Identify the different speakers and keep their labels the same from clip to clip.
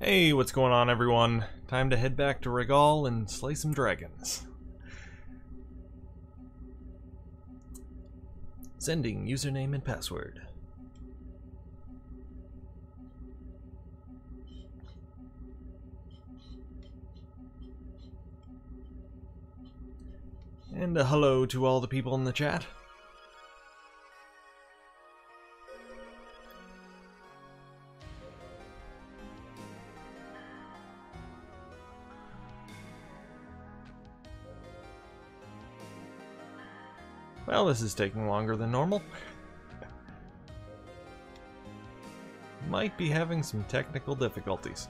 Speaker 1: Hey, what's going on, everyone? Time to head back to Regal and slay some dragons. Sending username and password. And a hello to all the people in the chat. Well, this is taking longer than normal. Might be having some technical difficulties.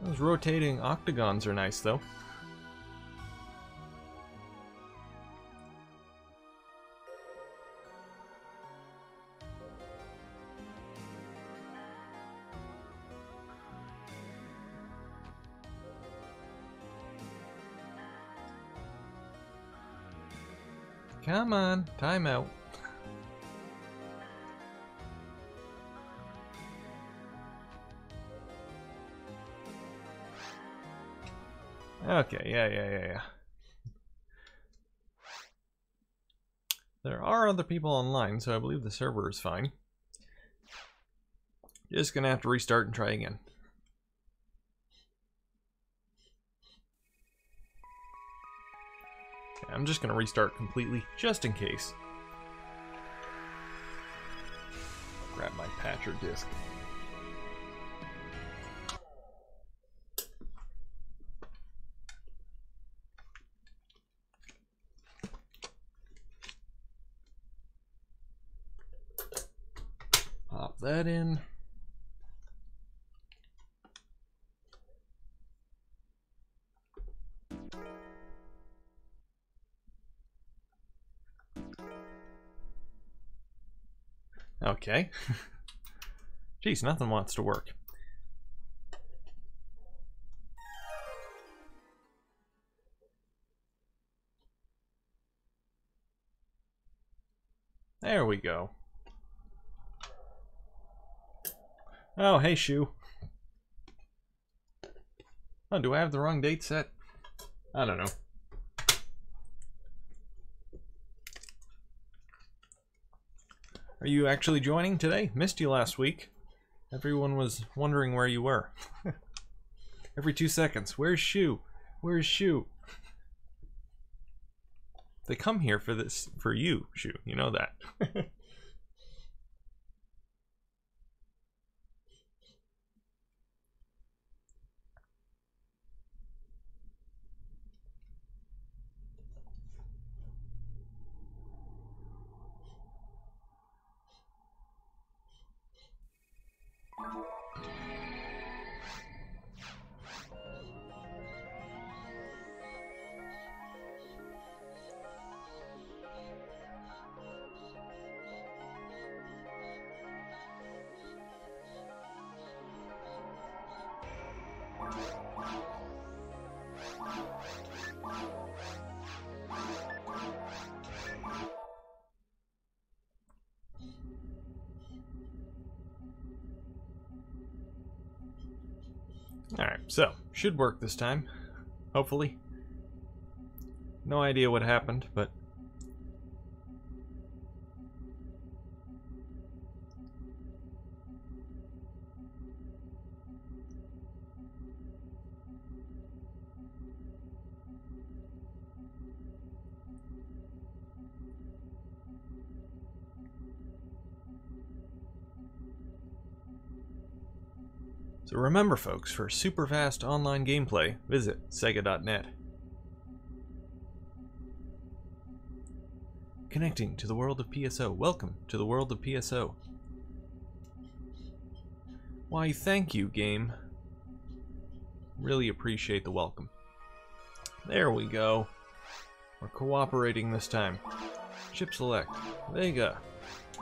Speaker 1: Those rotating octagons are nice, though. Come on, time out. Okay, yeah. There are other people online, so I believe the server is fine. Just gonna have to restart and try again. Okay, I'm just gonna restart completely, just in case. Grab my patcher disc. Pop that in. Okay. Jeez, nothing wants to work. There we go. Oh, hey, Shu. Oh, do I have the wrong date set? I don't know. Are you actually joining today? Missed you last week. Everyone was wondering where you were. Every 2 seconds. Where's Shu? Where's Shu? They come here for this, for you, Shu. You know that. Alright, so, should work this time. Hopefully. No idea what happened, but... So remember folks, for super fast online gameplay, visit Sega.net. Connecting to the world of PSO. Welcome to the world of PSO. Why, thank you, game. Really appreciate the welcome. There we go. We're cooperating this time. Ship select. Vega.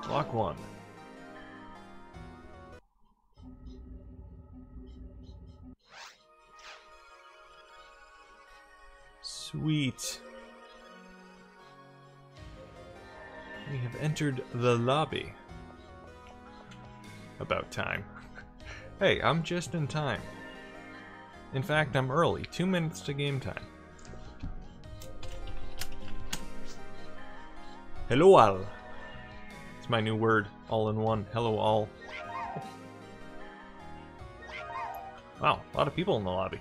Speaker 1: Lock 1. Sweet. We have entered the lobby. About time. Hey, I'm just in time. In fact, I'm early. 2 minutes to game time. Hello all. It's my new word, all in one. Hello all. Wow, a lot of people in the lobby.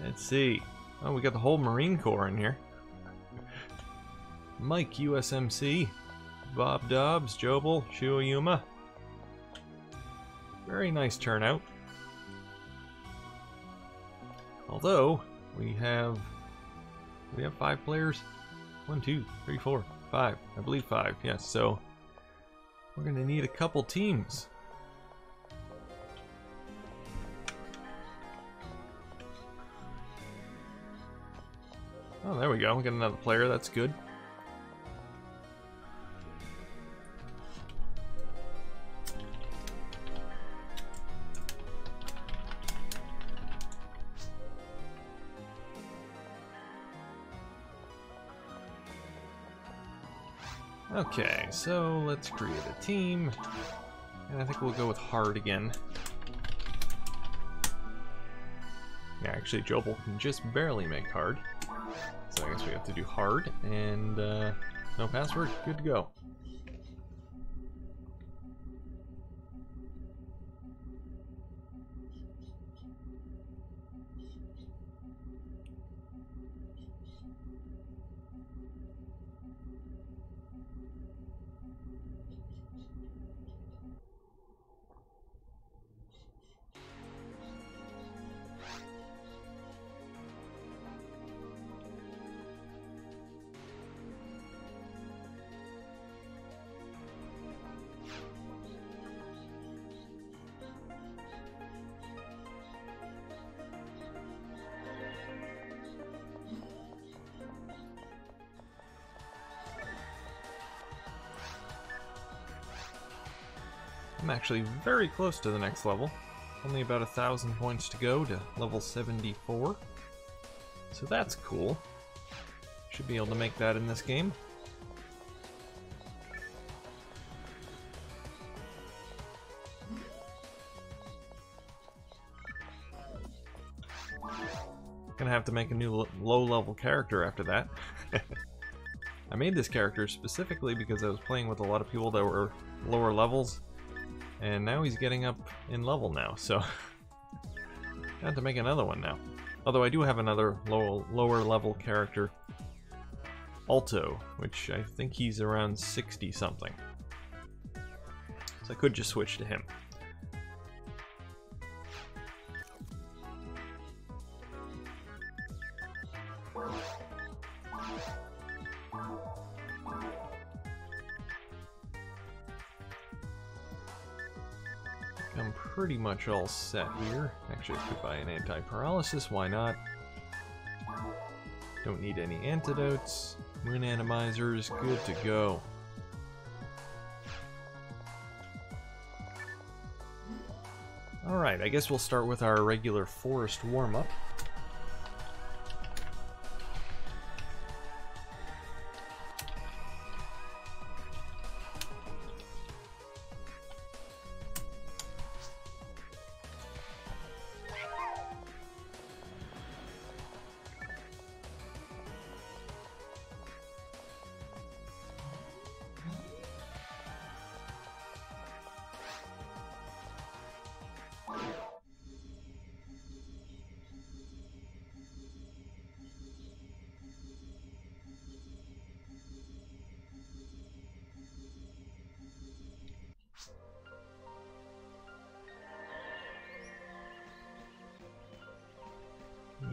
Speaker 1: Let's see. Oh, we got the whole Marine Corps in here. Mike, USMC. Bob Dobbs, Jobel, Shuoyuma. Very nice turnout. Although, we have 5 players. 1, 2, 3, 4, 5. I believe 5, yes, so we're gonna need a couple teams. Oh, there we go. We got another player. That's good. Okay, so let's create a team. And I think we'll go with hard again. Yeah, actually, Jobel can just barely make hard. So I guess we have to do hard, and no password, good to go. I'm actually very close to the next level. Only about 1,000 points to go to level 74. So that's cool. Should be able to make that in this game. Gonna have to make a new low-level character after that. I made this character specifically because I was playing with a lot of people that were lower levels. And now he's getting up in level now, so I have to make another one now. Although I do have another lower level character, Alto, which I think he's around 60 something. So I could just switch to him. I'm pretty much all set here. Actually, I could buy an anti-paralysis, why not? Don't need any antidotes. Moon atomizers, good to go. Alright, I guess we'll start with our regular forest warm-up.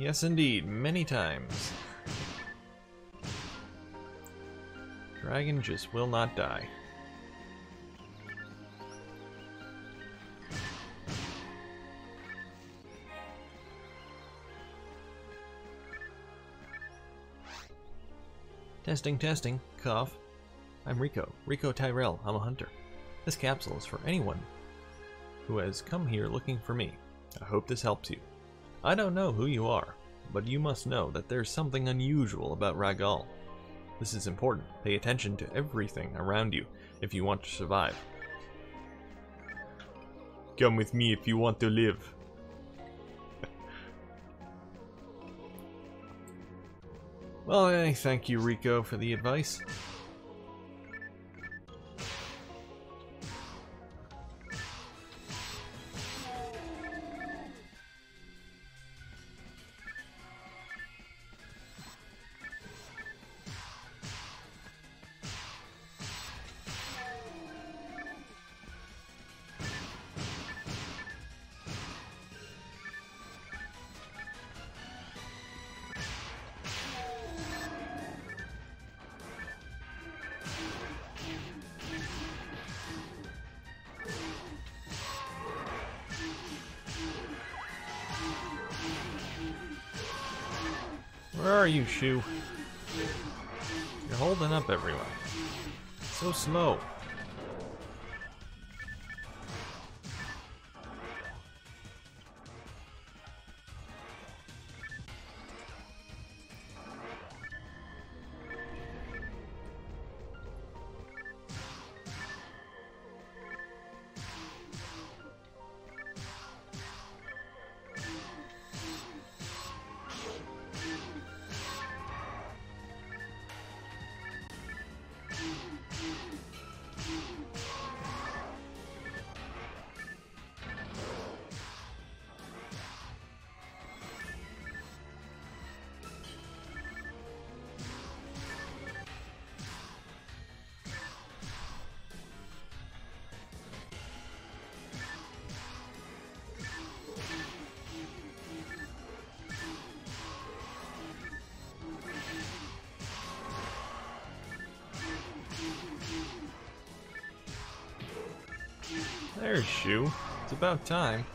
Speaker 1: Yes, indeed, many times. Dragon just will not die. Testing, testing, cough. I'm Rico Tyrell, I'm a hunter. This capsule is for anyone who has come here looking for me. I hope this helps you. I don't know who you are, but you must know that there's something unusual about Ragal. This is important. Pay attention to everything around you if you want to survive. Come with me if you want to live. Well, I thank you, Rico, for the advice. Where are you, Shu? You're holding up everyone. So slow. There's Shu. It's about time.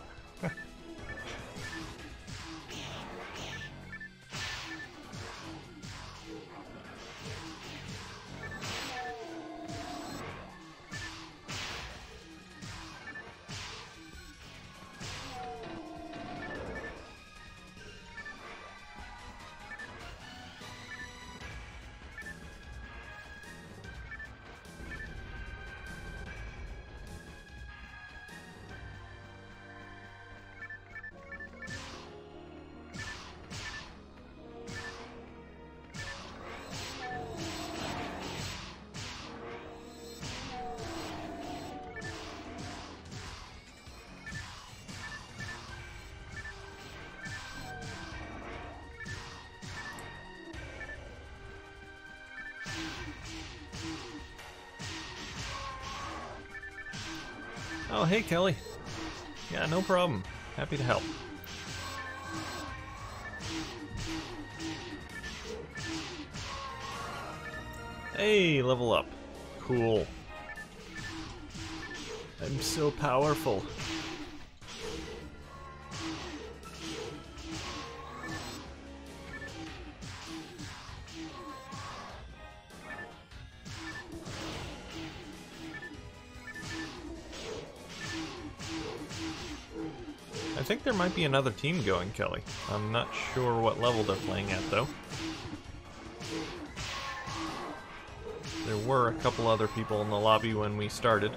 Speaker 1: Oh, hey, Kelly. Yeah, no problem. Happy to help. Hey, level up. Cool. I'm so powerful. I think there might be another team going, Kelly. I'm not sure what level they're playing at, though. There were a couple other people in the lobby when we started.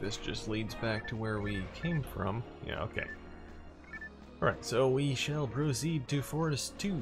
Speaker 1: This just leads back to where we came from. Yeah, okay. Alright, so we shall proceed to Forest 2.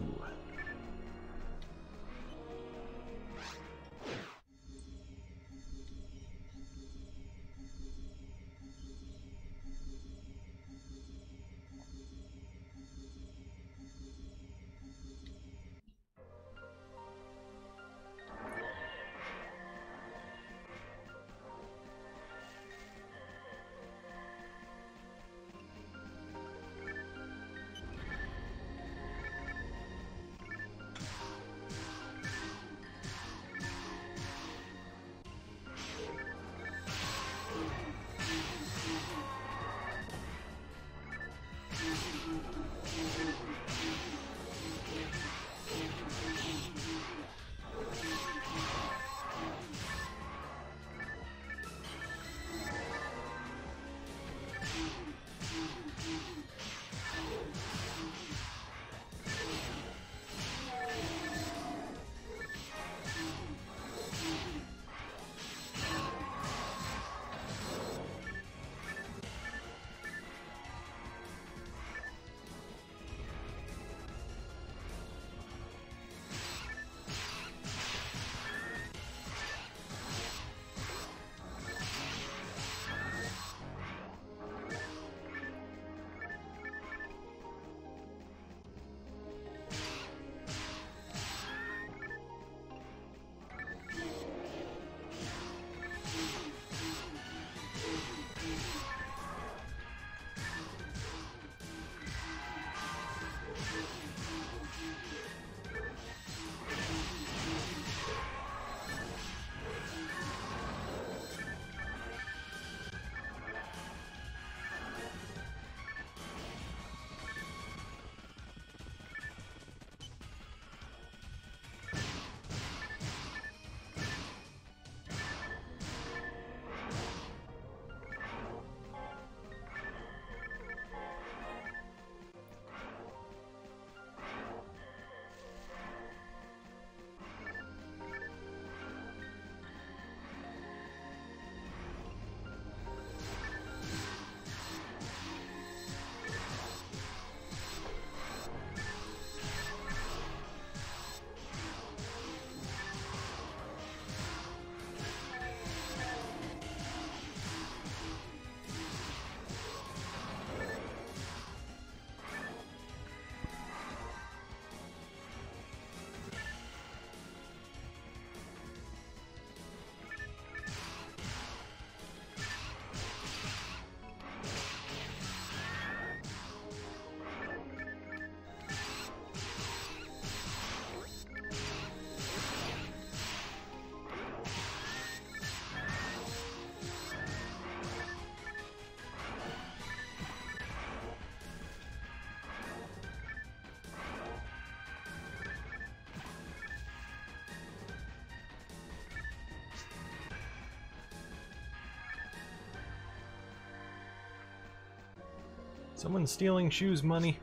Speaker 1: Someone's stealing Shu's money.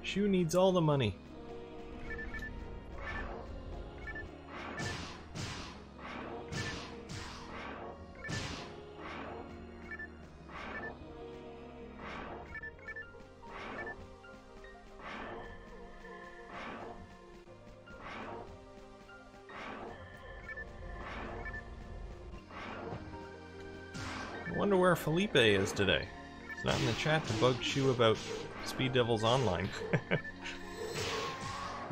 Speaker 1: Shu needs all the money. I wonder where Felipe is today. He's not in the chat to bug Shu about Speed Devils Online.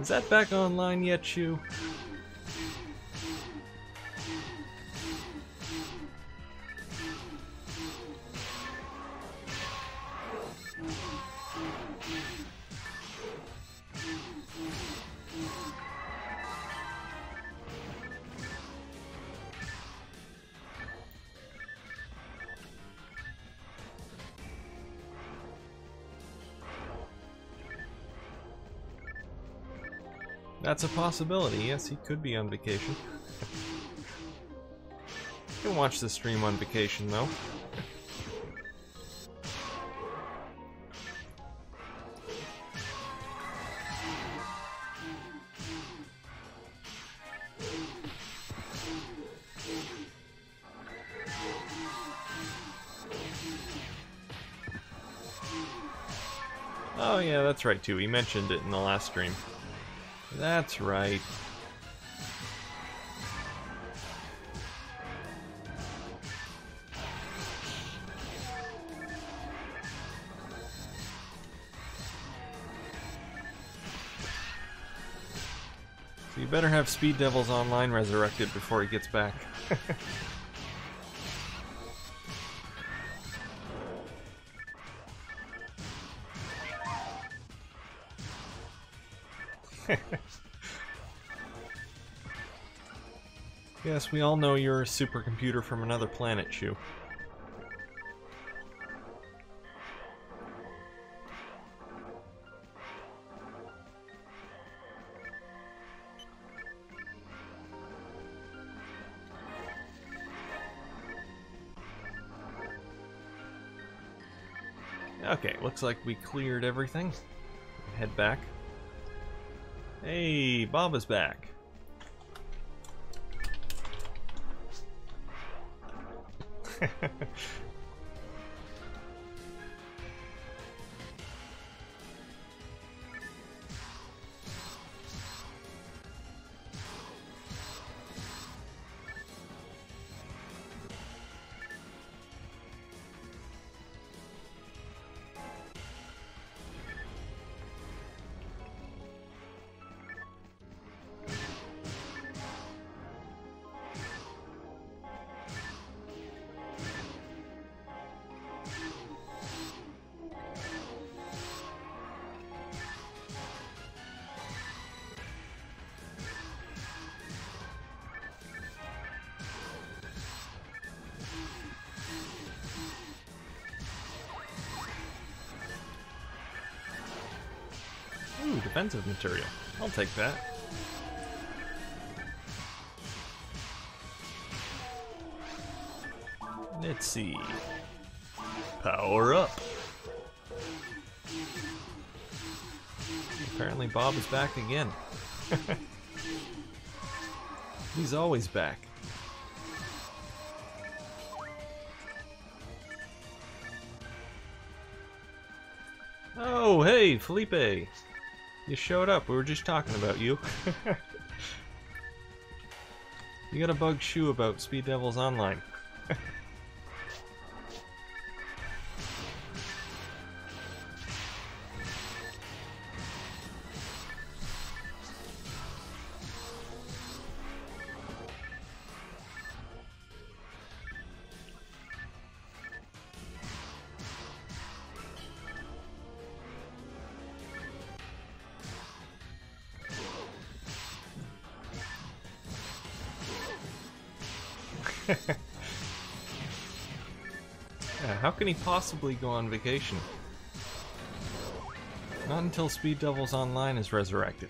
Speaker 1: Is that back online yet, Shu? That's a possibility. Yes, he could be on vacation. You can watch the stream on vacation, though. Oh yeah, that's right too. He mentioned it in the last stream. That's right. So you better have Speed Devils Online resurrected before he gets back. Yes, we all know you're a supercomputer from another planet, Shu. Okay, looks like we cleared everything. Head back. Hey, Bob is back. Ooh, defensive material. I'll take that. Let's see. Power up. Apparently Bob is back again. He's always back. Oh, hey, Felipe. You showed up. We were just talking about you. You gotta bug Shu about Speed Devils Online. Yeah, how can he possibly go on vacation? Not until Speed Devils Online is resurrected.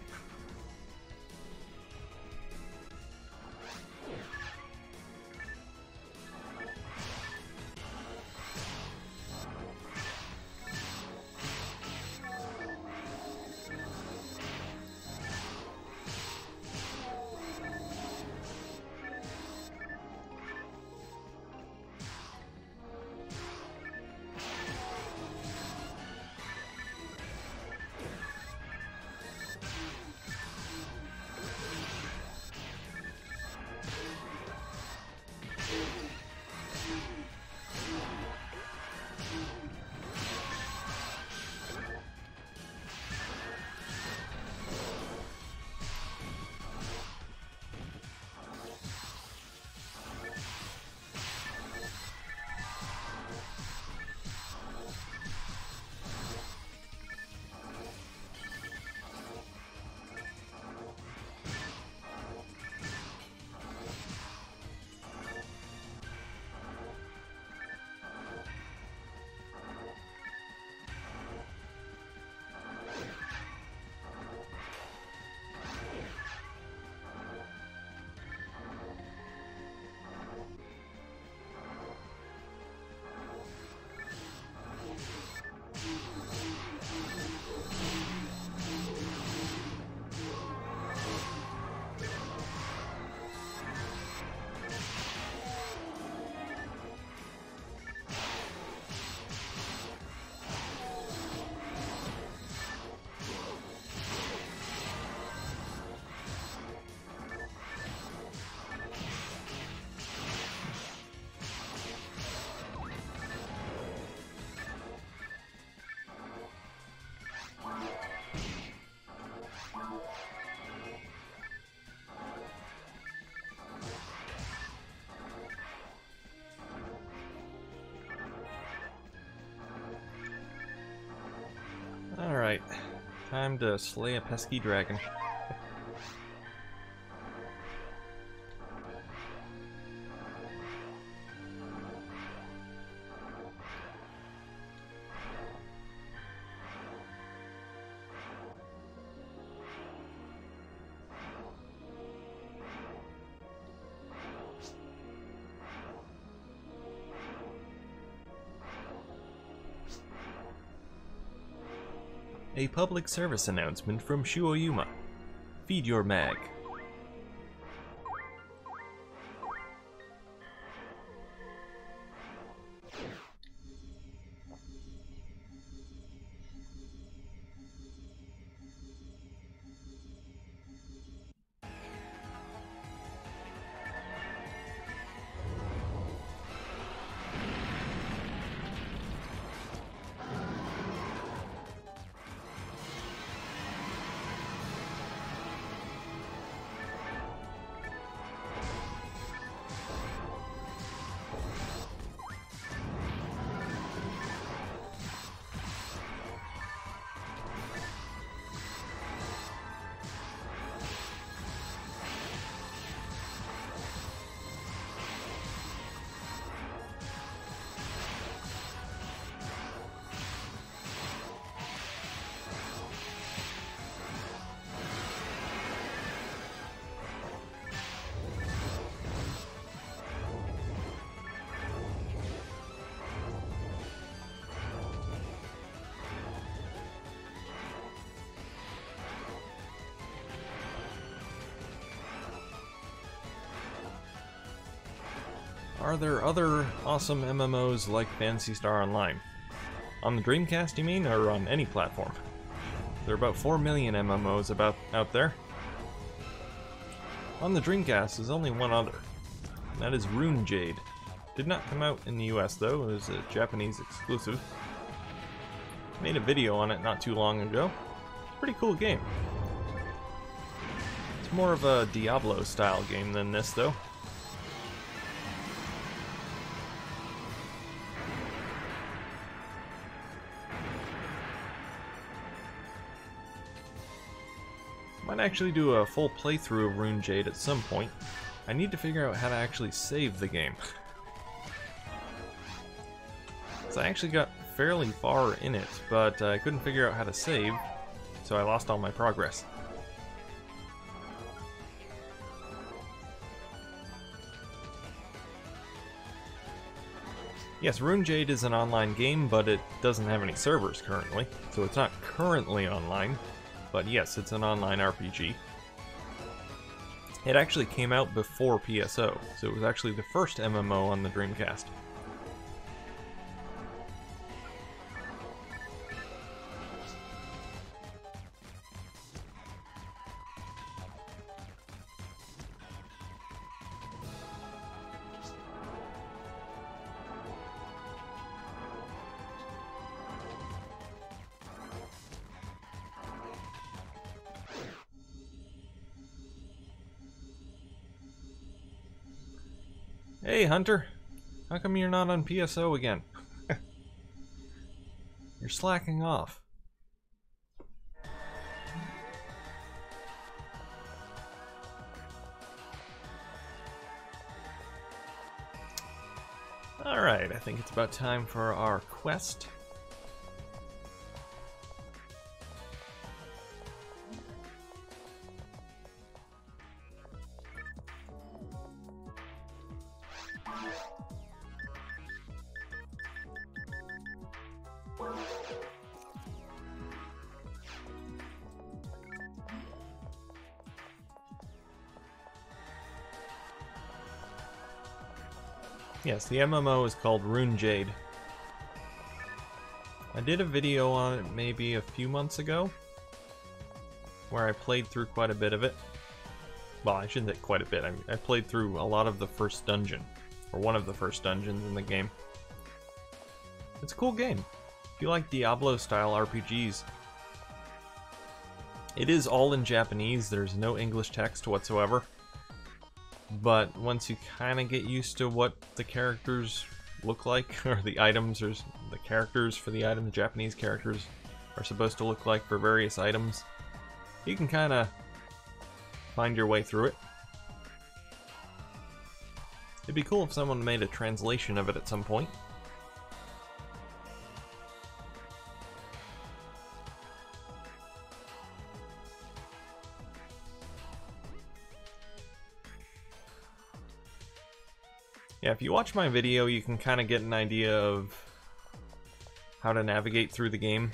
Speaker 1: Alright, time to slay a pesky dragon. A public service announcement from Shuoyuma. Feed your mag. Are there other awesome MMOs like Phantasy Star Online? On the Dreamcast, you mean, or on any platform? There are about 4 million MMOs out there. On the Dreamcast, there's only one other, and that is Rune Jade. Did not come out in the US though, it was a Japanese exclusive. Made a video on it not too long ago. Pretty cool game. It's more of a Diablo style game than this though. Might actually do a full playthrough of Rune Jade at some point. I need to figure out how to actually save the game. So I actually got fairly far in it, but I couldn't figure out how to save, so I lost all my progress. Yes, Rune Jade is an online game, but it doesn't have any servers currently, so it's not currently online. But yes, it's an online RPG. It actually came out before PSO, so it was actually the first MMO on the Dreamcast. Hey, Hunter. How come you're not on PSO again? You're slacking off. Alright, I think it's about time for our quest. Yes, the MMO is called Rune Jade. I did a video on it maybe a few months ago, where I played through quite a bit of it. Well, I shouldn't say quite a bit. I played through a lot of the first dungeon, or one of the first dungeons in the game. It's a cool game. If you like Diablo-style RPGs, it is all in Japanese. There's no English text whatsoever. But once you kind of get used to what the characters look like, or the items, or the characters for the item, the Japanese characters, are supposed to look like for various items. You can kind of find your way through it. It'd be cool if someone made a translation of it at some point. Yeah, if you watch my video, you can kind of get an idea of how to navigate through the game.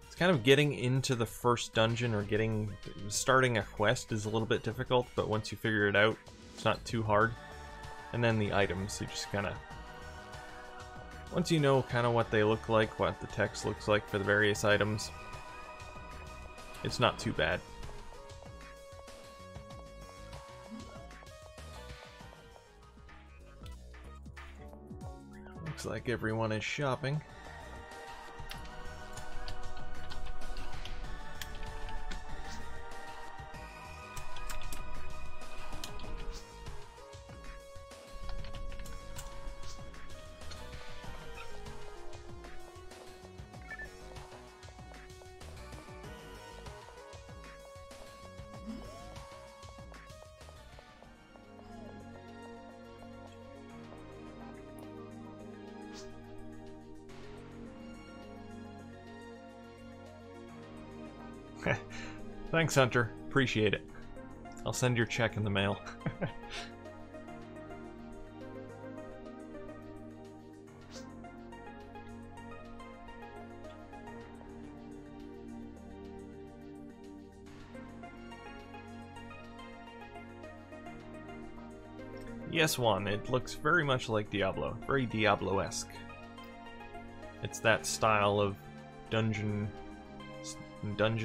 Speaker 1: It's kind of getting into the first dungeon or starting a quest is a little bit difficult, but once you figure it out, it's not too hard. And then the items, you just kind of... Once you know kind of what they look like, what the text looks like for the various items, it's not too bad. Looks like everyone is shopping. Thanks, Hunter. Appreciate it. I'll send your check in the mail. Yes, Juan. It looks very much like Diablo. Very Diablo-esque. It's that style of dungeon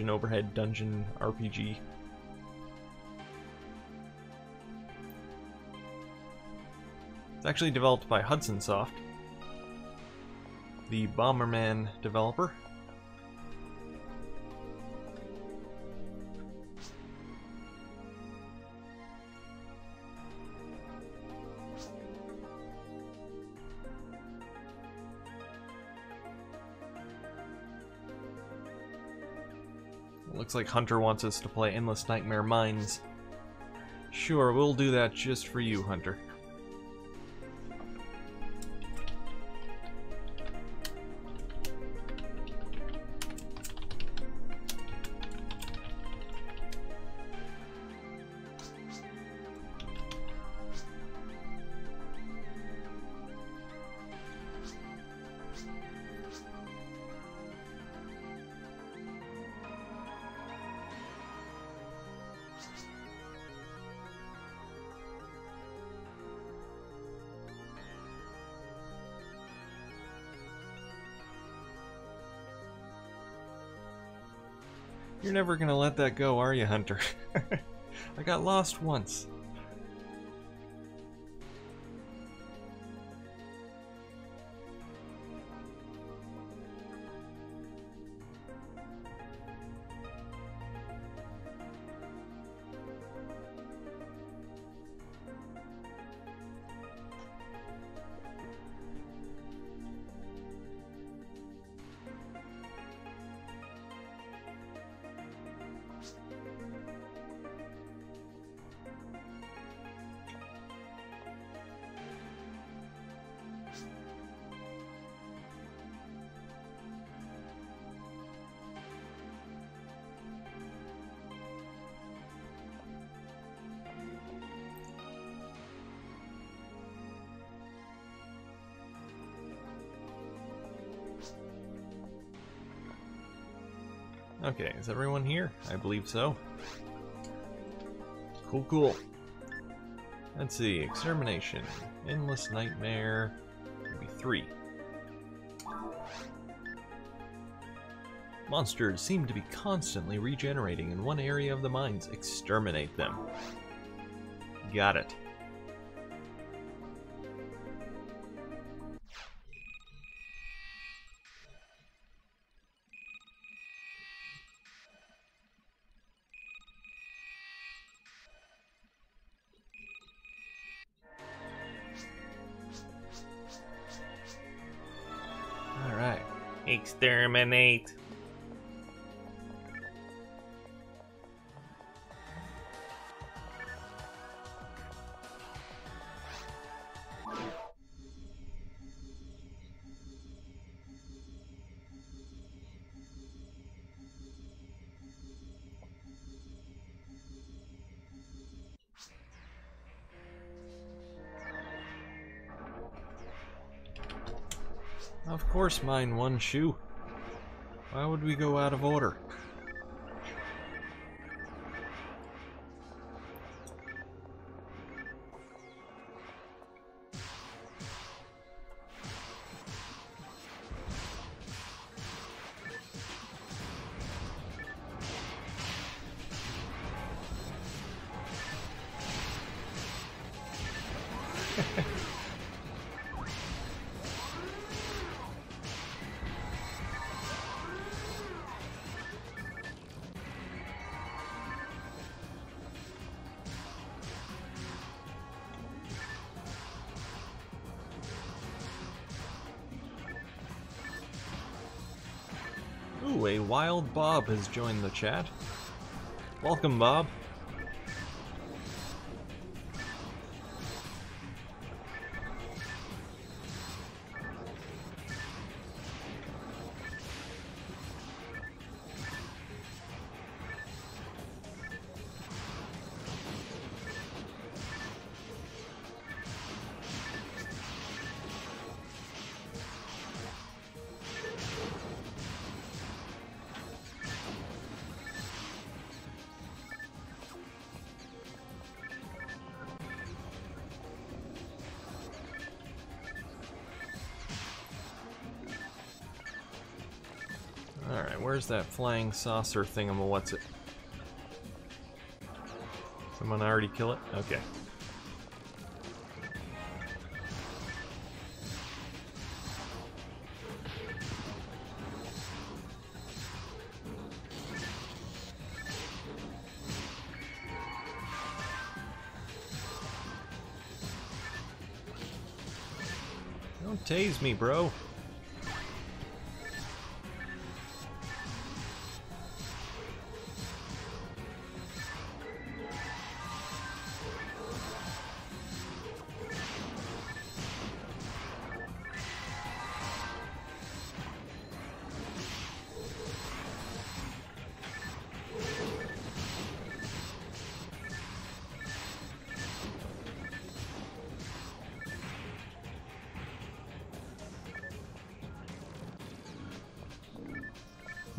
Speaker 1: overhead dungeon RPG. It's actually developed by Hudson Soft, the Bomberman developer. Looks like Hunter wants us to play Endless Nightmare Mines. Sure, we'll do that just for you, Hunter. You're never gonna let that go, are you, Hunter? I got lost once. Okay, is everyone here? I believe so. Cool, cool. Let's see, Extermination, Endless Nightmare, maybe 3. Monsters seem to be constantly regenerating in one area of the mines. Exterminate them. Got it. Alright. Exterminate. Of course mine one shoe. Why would we go out of order? Ooh, a wild Bob has joined the chat. Welcome, Bob. Alright, where's that flying saucer what's it? Someone already kill it? Okay. Don't tase me, bro.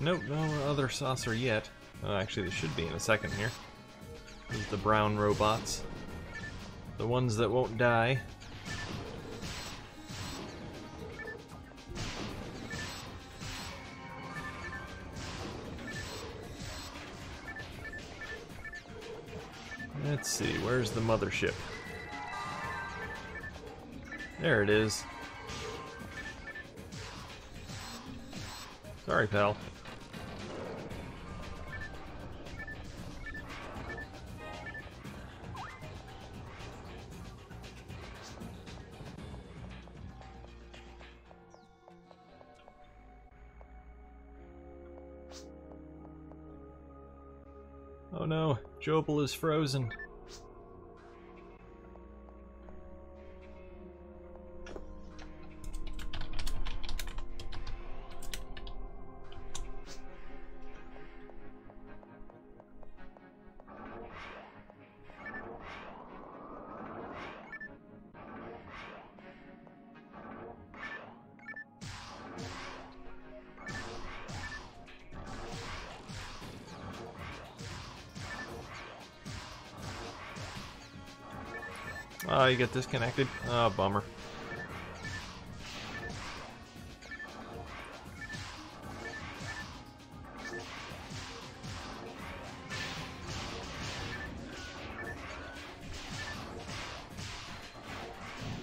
Speaker 1: Nope, no other saucer yet. Oh, actually, there should be in a second here. These are the brown robots. The ones that won't die. Let's see, where's the mothership? There it is. Sorry, pal. Oh no, Jobel is frozen. Oh, you get disconnected? Oh, bummer.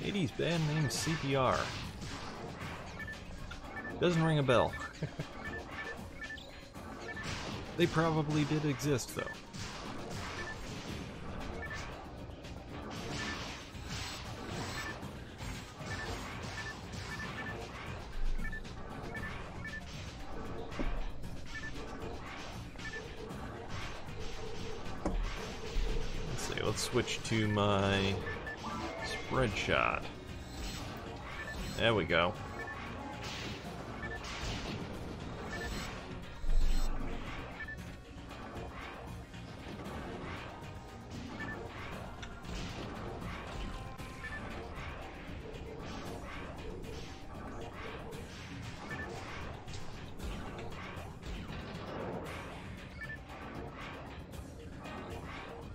Speaker 1: '80s band named CPR. Doesn't ring a bell. They probably did exist, though. let's switch to my spread shot. There we go.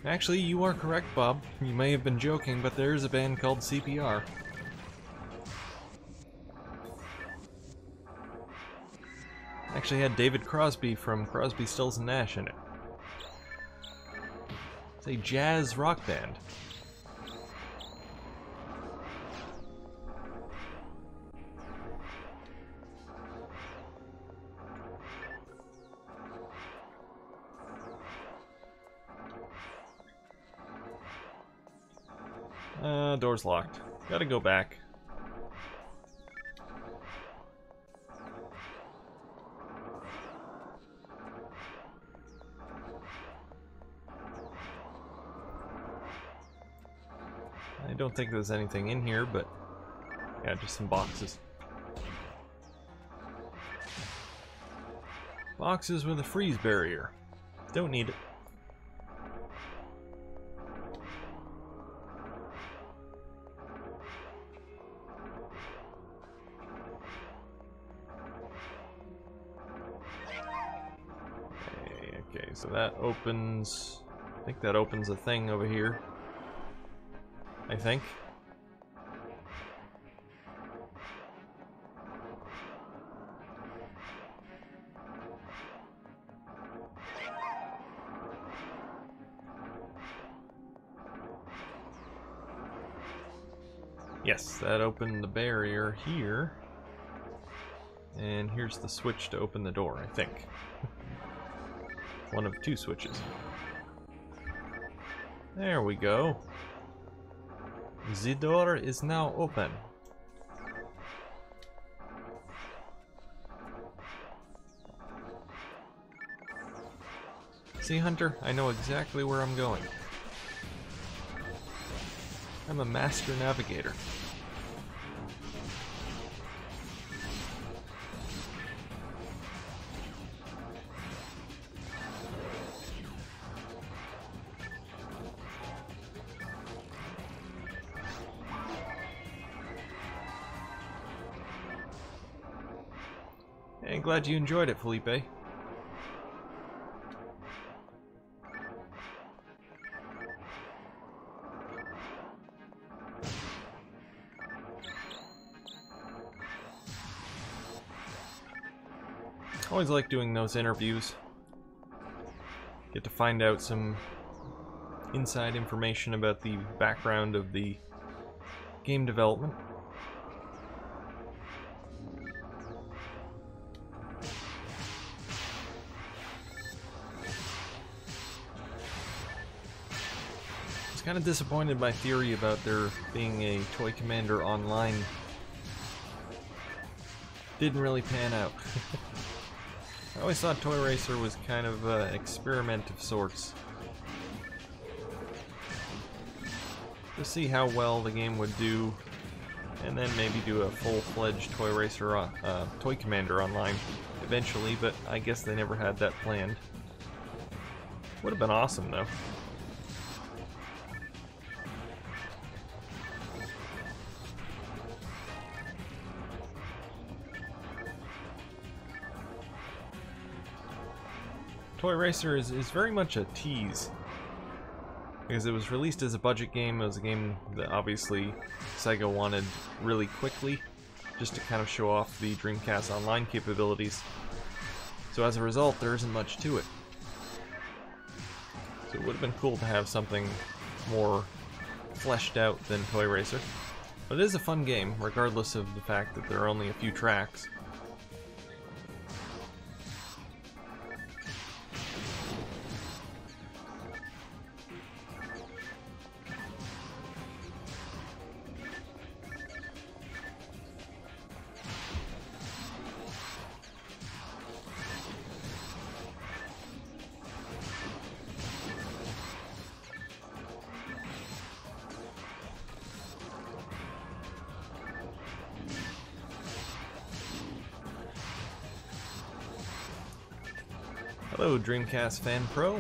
Speaker 1: Actually, you are correct, Bob. You may have been joking, but there is a band called CPR. Actually had David Crosby from Crosby, Stills and Nash in it. It's a jazz rock band. Door's locked. Gotta go back. I don't think there's anything in here, but yeah, just some boxes. Boxes with a freeze barrier. Don't need it. Okay, so that opens... I think that opens a thing over here. I think. Yes, that opened the barrier here. And here's the switch to open the door, I think. One of two switches. There we go. The door is now open. See, Hunter? I know exactly where I'm going. I'm a master navigator. Hey, glad you enjoyed it, Felipe. Always like doing those interviews. Get to find out some inside information about the background of the game development. I was kind of disappointed by theory about there being a Toy Commander online. Didn't really pan out. I always thought Toy Racer was kind of an experiment of sorts. To see how well the game would do, and then maybe do a full-fledged Toy Racer, Toy Commander online eventually, but I guess they never had that planned. Would have been awesome, though. Toy Racer is very much a tease, because it was released as a budget game. It was a game that obviously Sega wanted really quickly, just to kind of show off the Dreamcast online capabilities. So as a result, there isn't much to it. So it would have been cool to have something more fleshed out than Toy Racer. But it is a fun game, regardless of the fact that there are only a few tracks. Hello, Dreamcast Fan Pro.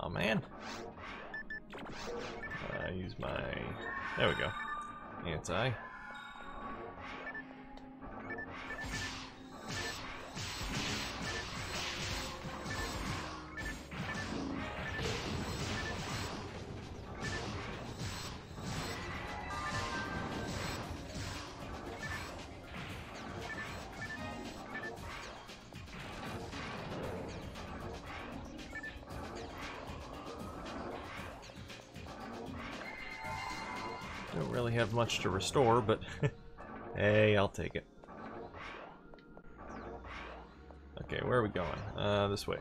Speaker 1: Oh man. Use my... There we go. Anti. Don't really have much to restore, but hey, I'll take it. Okay, where are we going? This way.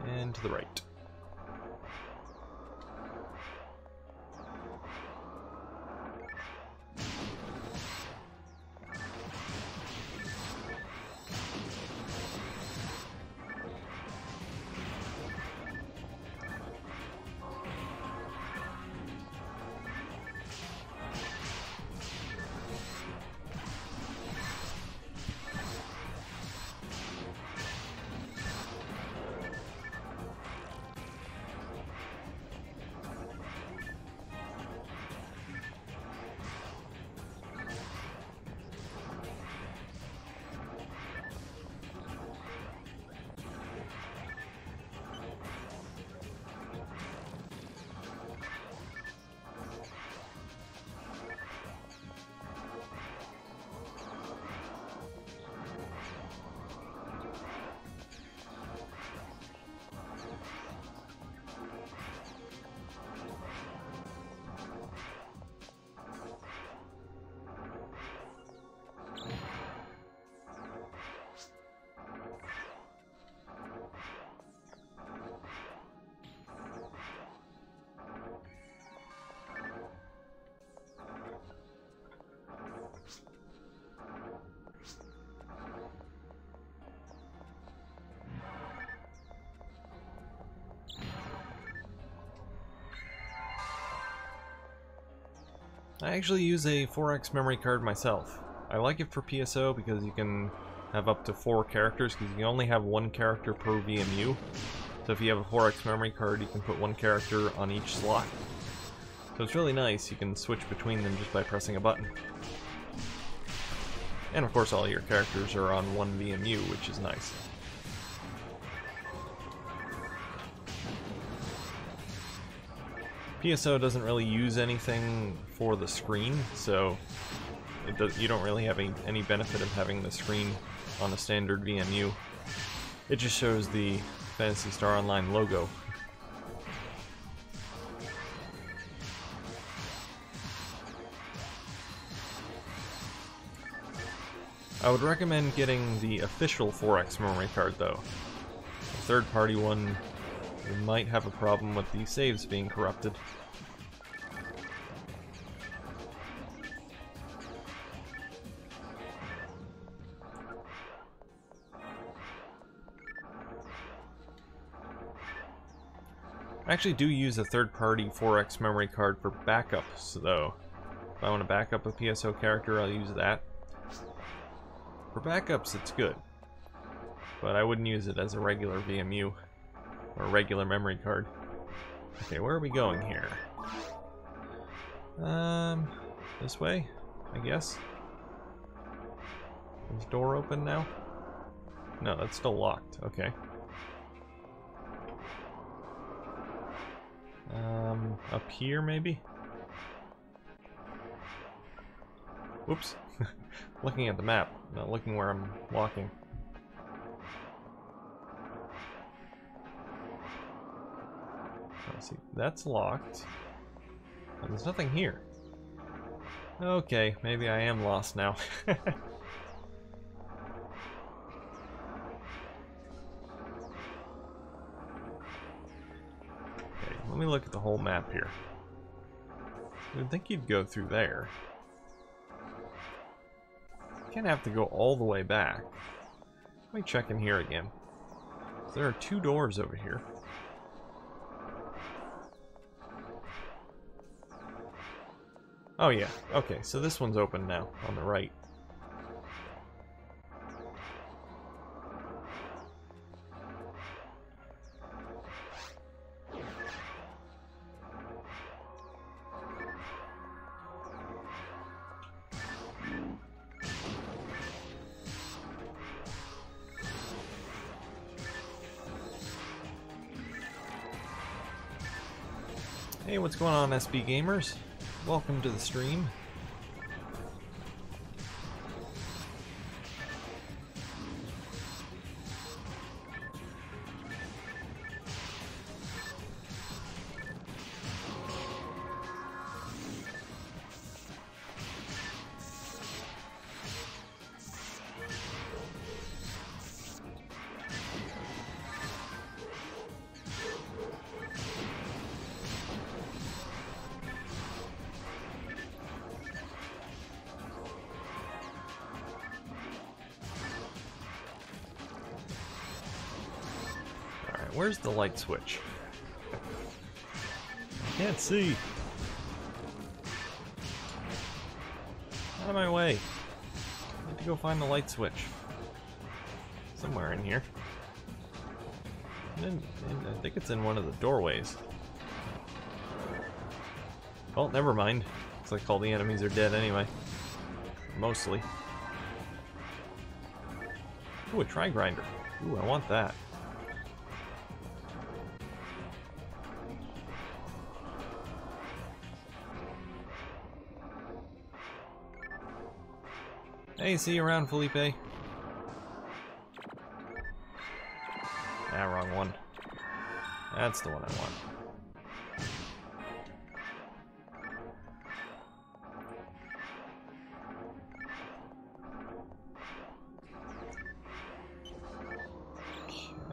Speaker 1: And to the right. I actually use a 4X memory card myself. I like it for PSO because you can have up to 4 characters, because you can only have 1 character per VMU. So if you have a 4X memory card, you can put 1 character on each slot. So it's really nice, you can switch between them just by pressing a button. And of course all your characters are on 1 VMU, which is nice. PSO doesn't really use anything for the screen, so you don't really have any benefit of having the screen on a standard VMU. It just shows the Phantasy Star Online logo. I would recommend getting the official 4X memory card though. The third-party one, you might have a problem with the saves being corrupted. I actually do use a third-party 4X memory card for backups, though. If I want to back up a PSO character, I'll use that. For backups, it's good. But I wouldn't use it as a regular VMU, or a regular memory card. Okay, where are we going here? This way, I guess? Is the door open now? No, that's still locked. Okay. Up here, maybe? Whoops. Looking at the map, not looking where I'm walking. Let's see, that's locked. And there's nothing here. Okay, maybe I am lost now. Let me look at the whole map here. I would think you'd go through there. You can't have to go all the way back. Let me check in here again. There are 2 doors over here. Oh yeah, okay, so this one's open now, on the right. Hey, what's going on, SB Gamers? Welcome to the stream. Where's the light switch? I can't see. Out of my way. I need to go find the light switch. Somewhere in here. I think it's in one of the doorways. Well, never mind. Looks like all the enemies are dead anyway. Mostly. Ooh, a tri-grinder. Ooh, I want that. Hey, see you around, Felipe. Ah, wrong one. That's the one I want.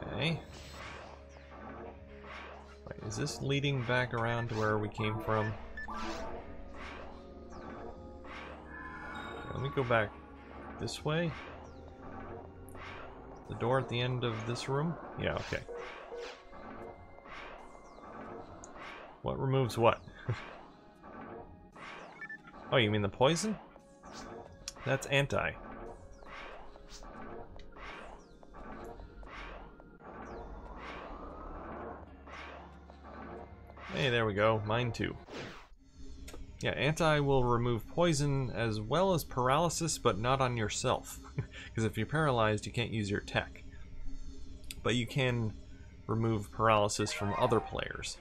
Speaker 1: Okay. Wait, is this leading back around to where we came from? Okay, let me go back this way? The door at the end of this room? Yeah, okay. What removes what? Oh, you mean the poison? That's anti. Hey, there we go. Mine too. Yeah, anti will remove poison as well as paralysis, but not on yourself. Because if you're paralyzed, you can't use your tech. But you can remove paralysis from other players.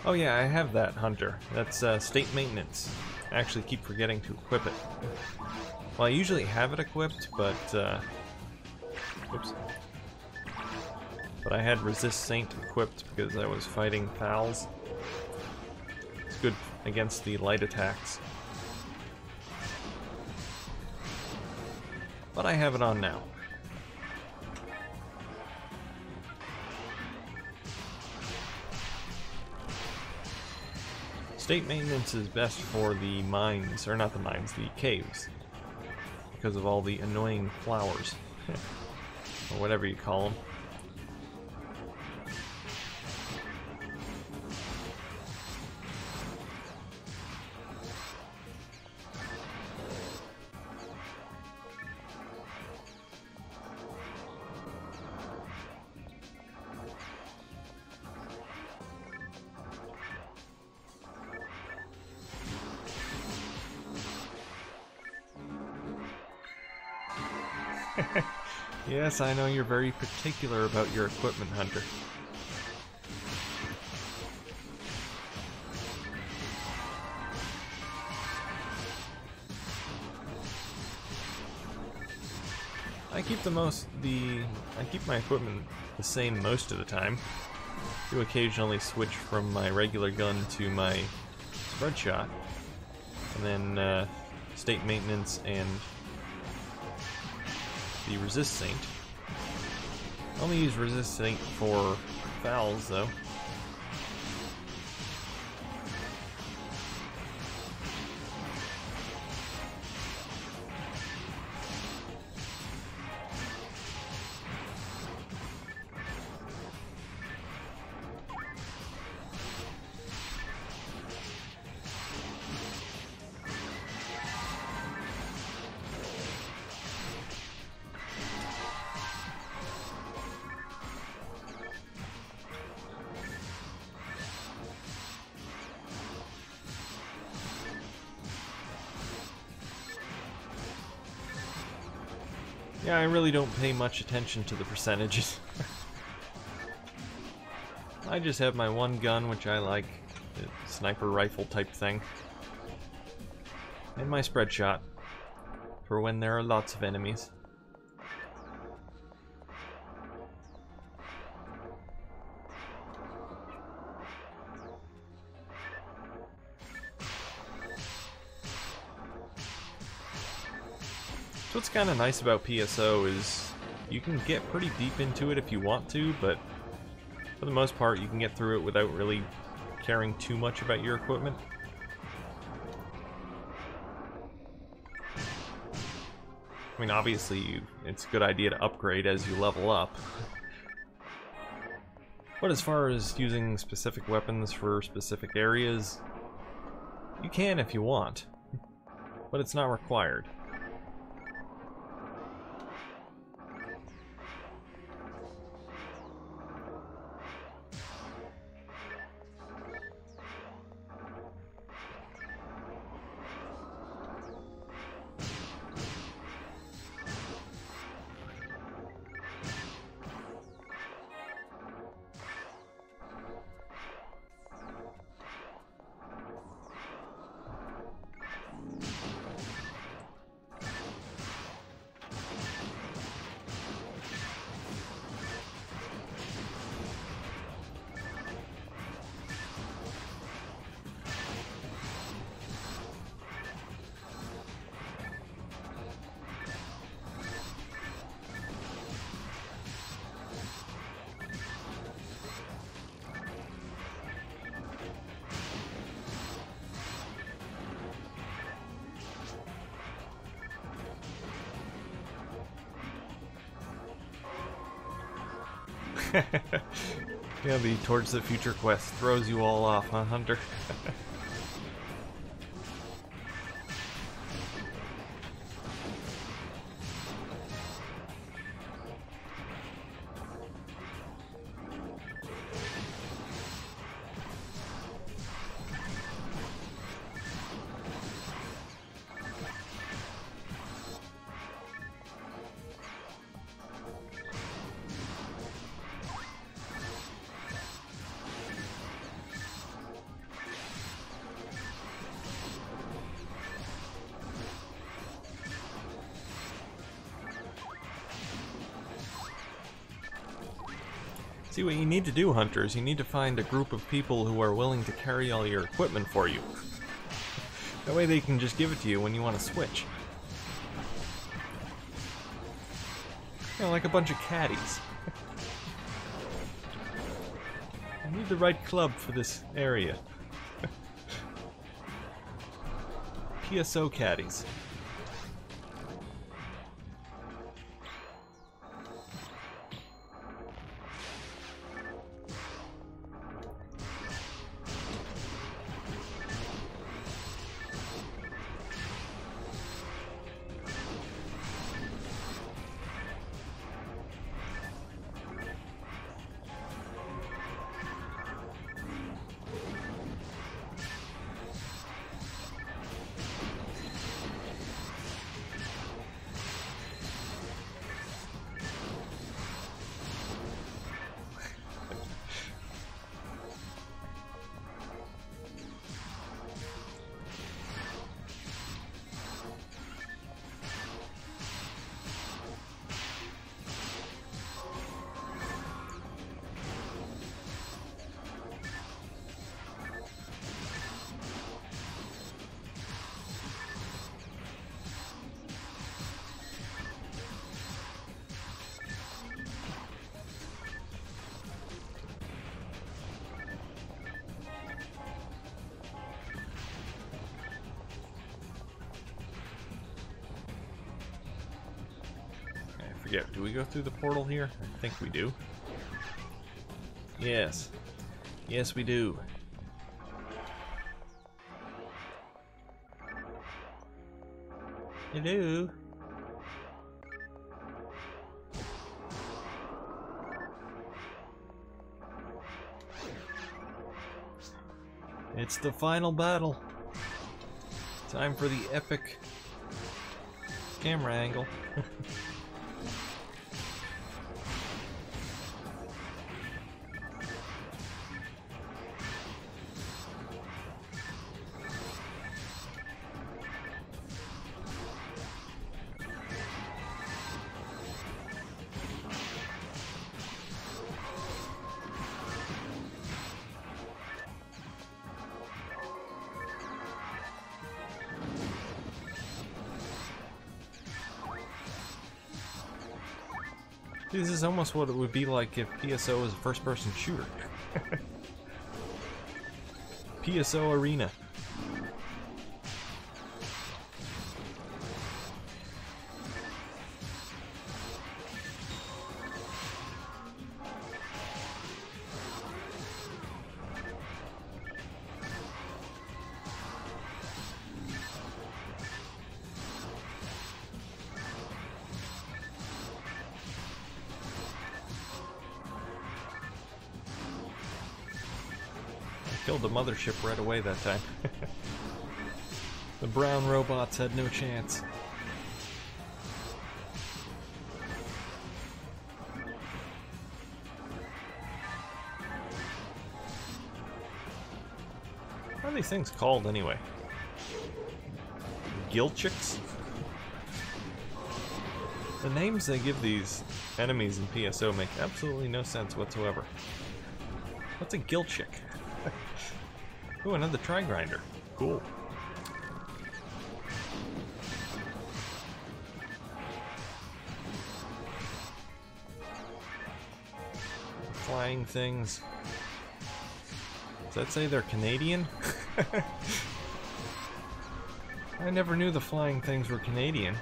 Speaker 1: Oh yeah, I have that hunter. That's state maintenance. I actually keep forgetting to equip it. Well, I usually have it equipped, but oops. But I had resist saint equipped because I was fighting Thals. It's good against the light attacks. But I have it on now. State maintenance is best for the mines, or not the mines, the caves, because of all the annoying flowers, or whatever you call them. Yes, I know you're very particular about your equipment, Hunter. I keep my equipment the same most of the time. I do occasionally switch from my regular gun to my spread shot, and then state maintenance and the resist saint. I only use resist saint for fouls though. Yeah, I really don't pay much attention to the percentages. I just have my one gun, which I like, a sniper rifle type thing, and my spread shot, for when there are lots of enemies. What's kind of nice about PSO is you can get pretty deep into it if you want to, but for the most part you can get through it without really caring too much about your equipment. I mean, obviously it's a good idea to upgrade as you level up, but as far as using specific weapons for specific areas, you can if you want, but it's not required. Yeah, the Towards the Future quest throws you all off, huh, Hunter? See, what you need to do, Hunter, is you need to find a group of people who are willing to carry all your equipment for you. That way they can just give it to you when you want to switch. You know, like a bunch of caddies. I need the right club for this area. PSO caddies. forget. Do we go through the portal here? I think we do. Yes. Yes, we do. Hello? It's the final battle. Time for the epic camera angle. This is almost what it would be like if PSO was a first-person shooter. PSO Arena. Killed the mothership right away that time. The brown robots had no chance. What are these things called anyway? Gilchicks? The names they give these enemies in PSO make absolutely no sense whatsoever. What's a Gilchick? Ooh, another tri-grinder. Cool. Flying things. Does that say they're Canadian? I never knew the flying things were Canadian.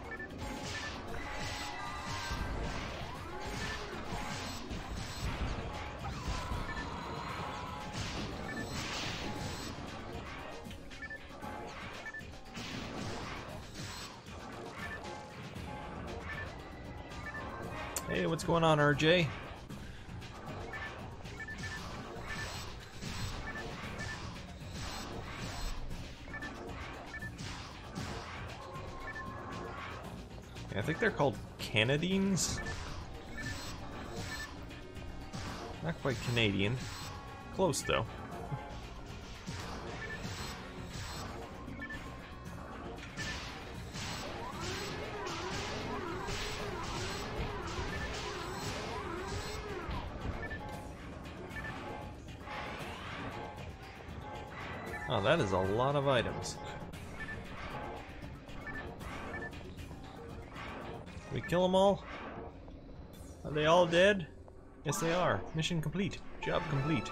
Speaker 1: Hey, what's going on, RJ? I think they're called Canadians. Not quite Canadian. Close, though. Oh, that is a lot of items. We kill them all? Are they all dead? Yes, they are. Mission complete. Job complete.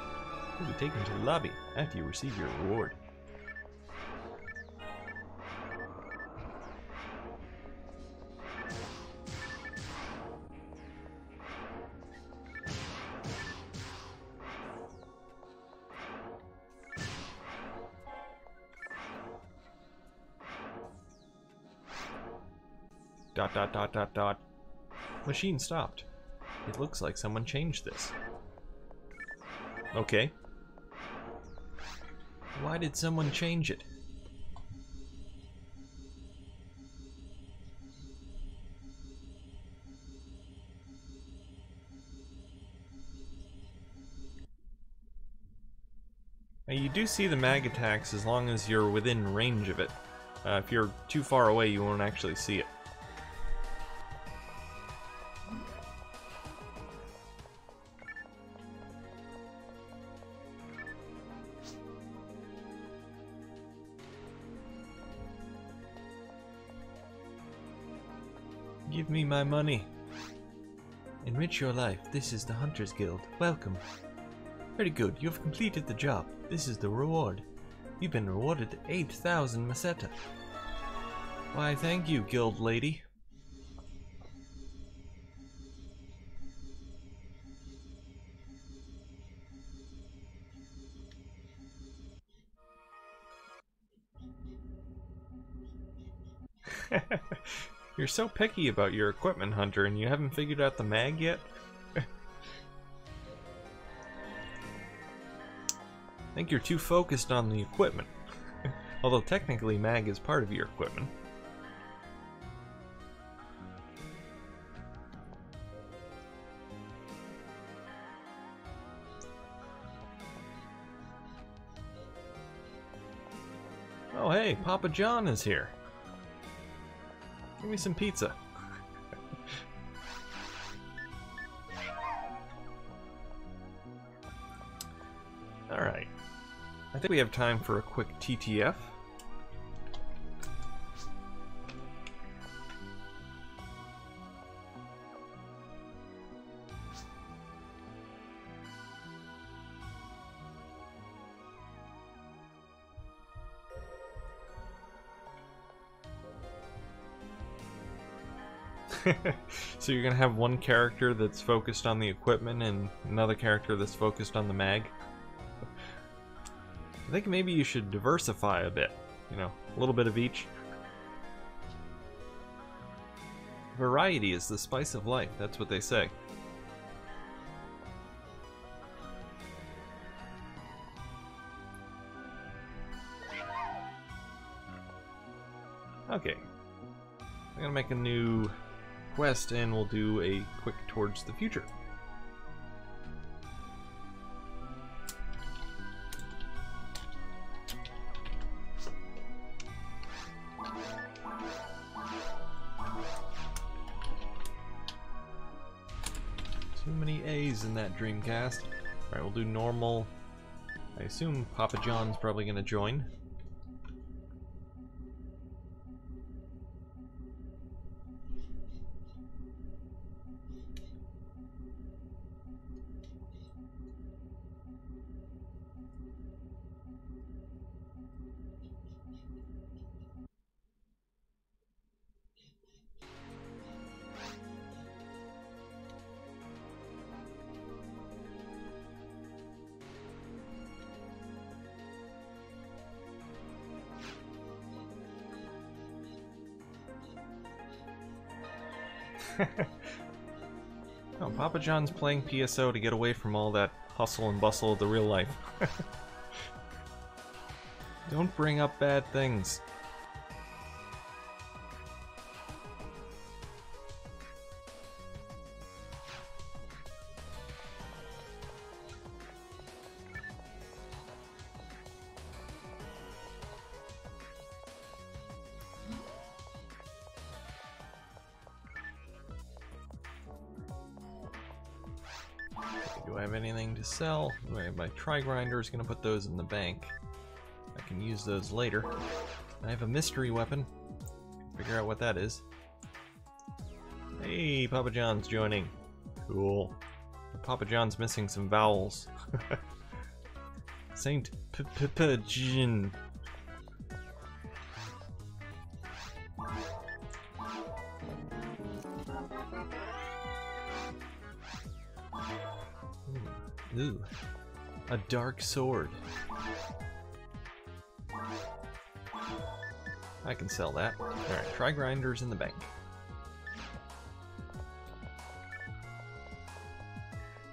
Speaker 1: You'll be taken to the lobby after you receive your reward. Dot dot dot dot dot. Machine stopped. It looks like someone changed this. Okay. Why did someone change it? Now you do see the mag attacks as long as you're within range of it. If you're too far away, you won't actually see it. Give me my money. Enrich your life. This is the Hunters Guild. Welcome. Very good. You have completed the job. This is the reward. You've been rewarded 8,000 Meseta. Why, thank you, Guild Lady. You're so picky about your equipment, Hunter, and you haven't figured out the mag yet? I think you're too focused on the equipment. Although technically mag is part of your equipment. Oh hey, Papa John is here. Give me some pizza. Alright. I think we have time for a quick TTF. So you're gonna have one character that's focused on the equipment and another character that's focused on the mag? I think maybe you should diversify a bit. You know, a little bit of each. Variety is the spice of life, that's what they say. Okay. I'm gonna make a new quest and we'll do a quick Towards the Future. Too many A's in that Dreamcast. Alright, we'll do normal. I assume Papa John's probably gonna join. Oh, Papa John's playing PSO to get away from all that hustle and bustle of the real life. Don't bring up bad things. Do I have anything to sell? My tri-grinder is going to put those in the bank. I can use those later. I have a mystery weapon. Figure out what that is. Hey, Papa John's joining. Cool. Papa John's missing some vowels. Saint P-P-P-Jin. Ooh, a dark sword. I can sell that. Alright, try grinders in the bank.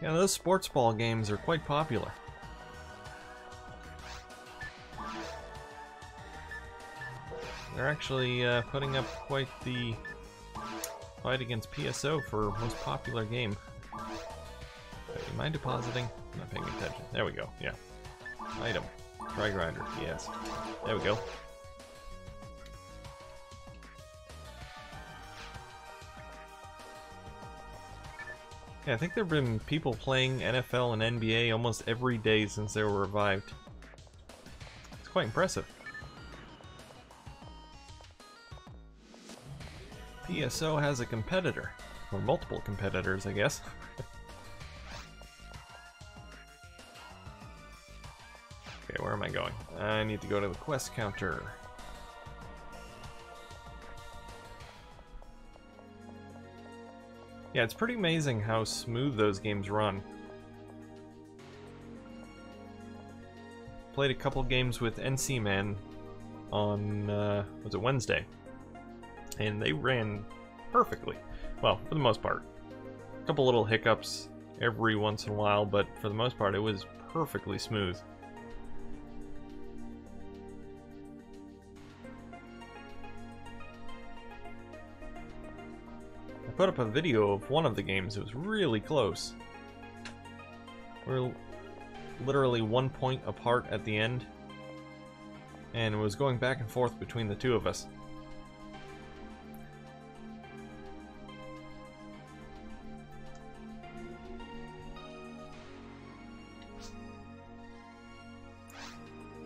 Speaker 1: Yeah, those sports ball games are quite popular. They're actually putting up quite the fight against PSO for most popular game. Am I depositing? I'm not paying attention. There we go, yeah. Item. Try grinder, yes. There we go. Yeah, I think there have been people playing NFL and NBA almost every day since they were revived. It's quite impressive. PSO has a competitor. Or multiple competitors, I guess. Okay, where am I going? I need to go to the quest counter. Yeah, it's pretty amazing how smooth those games run. Played a couple games with NC Man on, was it Wednesday? and they ran perfectly. Well, for the most part. A couple little hiccups every once in a while, but for the most part it was perfectly smooth. I put up a video of one of the games. It was really close. We're literally 1 point apart at the end, and it was going back and forth between the two of us.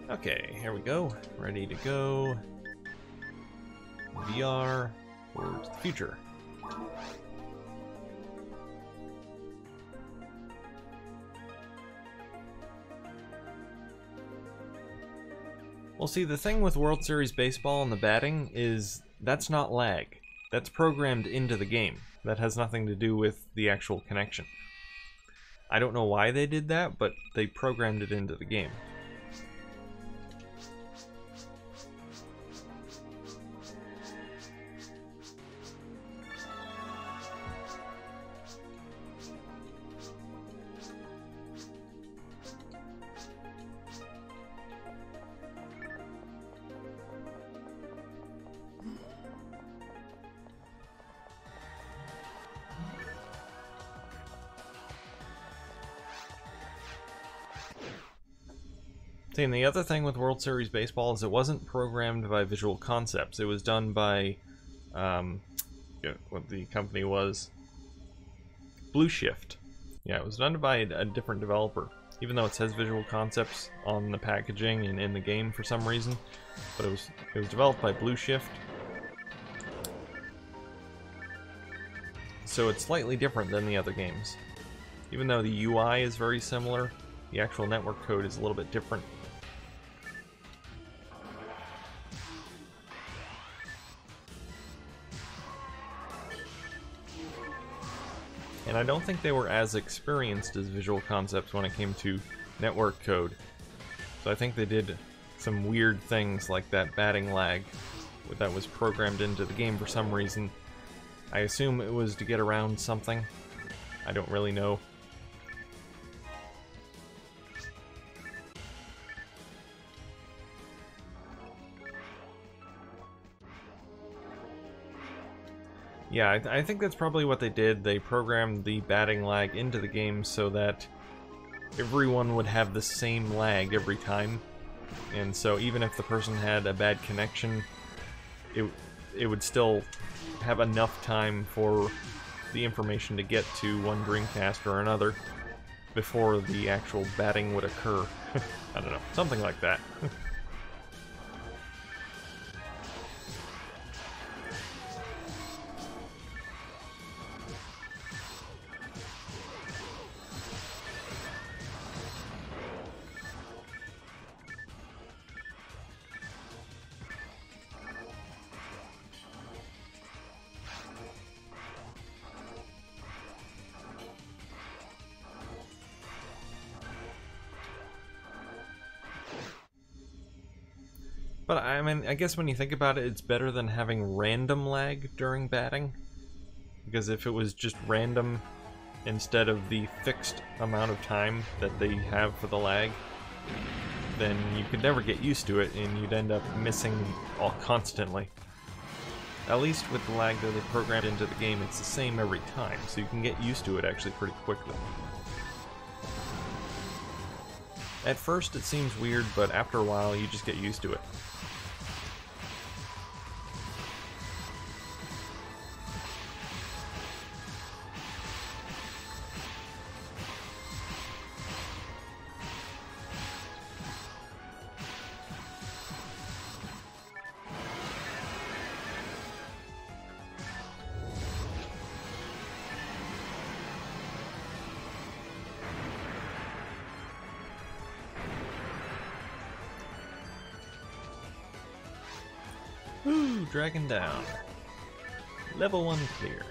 Speaker 1: Okay, here we go. Ready to go. VR towards the future. Well, see, the thing with World Series Baseball and the batting is that's not lag. That's programmed into the game. That has nothing to do with the actual connection. I don't know why they did that, but they programmed it into the game. See, and the other thing with World Series Baseball is it wasn't programmed by Visual Concepts. It was done by, what the company was, Blue Shift. Yeah, it was done by a different developer, even though it says Visual Concepts on the packaging and in the game for some reason. But it was developed by Blue Shift. So it's slightly different than the other games. Even though the UI is very similar, the actual network code is a little bit different. And I don't think they were as experienced as Visual Concepts when it came to network code. So I think they did some weird things like that batting lag that was programmed into the game for some reason. I assume it was to get around something. I don't really know. Yeah, I think that's probably what they did. They programmed the batting lag into the game so that everyone would have the same lag every time. And so even if the person had a bad connection, it would still have enough time for the information to get to one Dreamcast or another before the actual batting would occur. I don't know, something like that. But I mean, I guess when you think about it, it's better than having random lag during batting. Because if it was just random instead of the fixed amount of time that they have for the lag, then you could never get used to it and you'd end up missing all constantly. At least with the lag that they programmed into the game, it's the same every time, so you can get used to it actually pretty quickly. At first it seems weird, but after a while you just get used to it. Woo! Dragon down. Level 1 clear.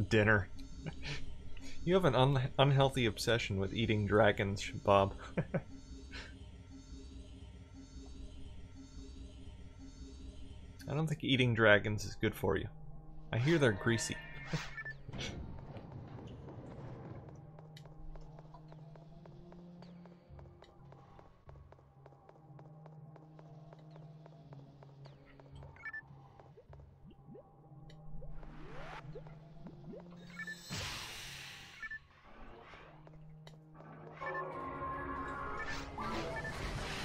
Speaker 1: Dinner. You have an unhealthy obsession with eating dragons, Bob. I don't think eating dragons is good for you. I hear they're greasy.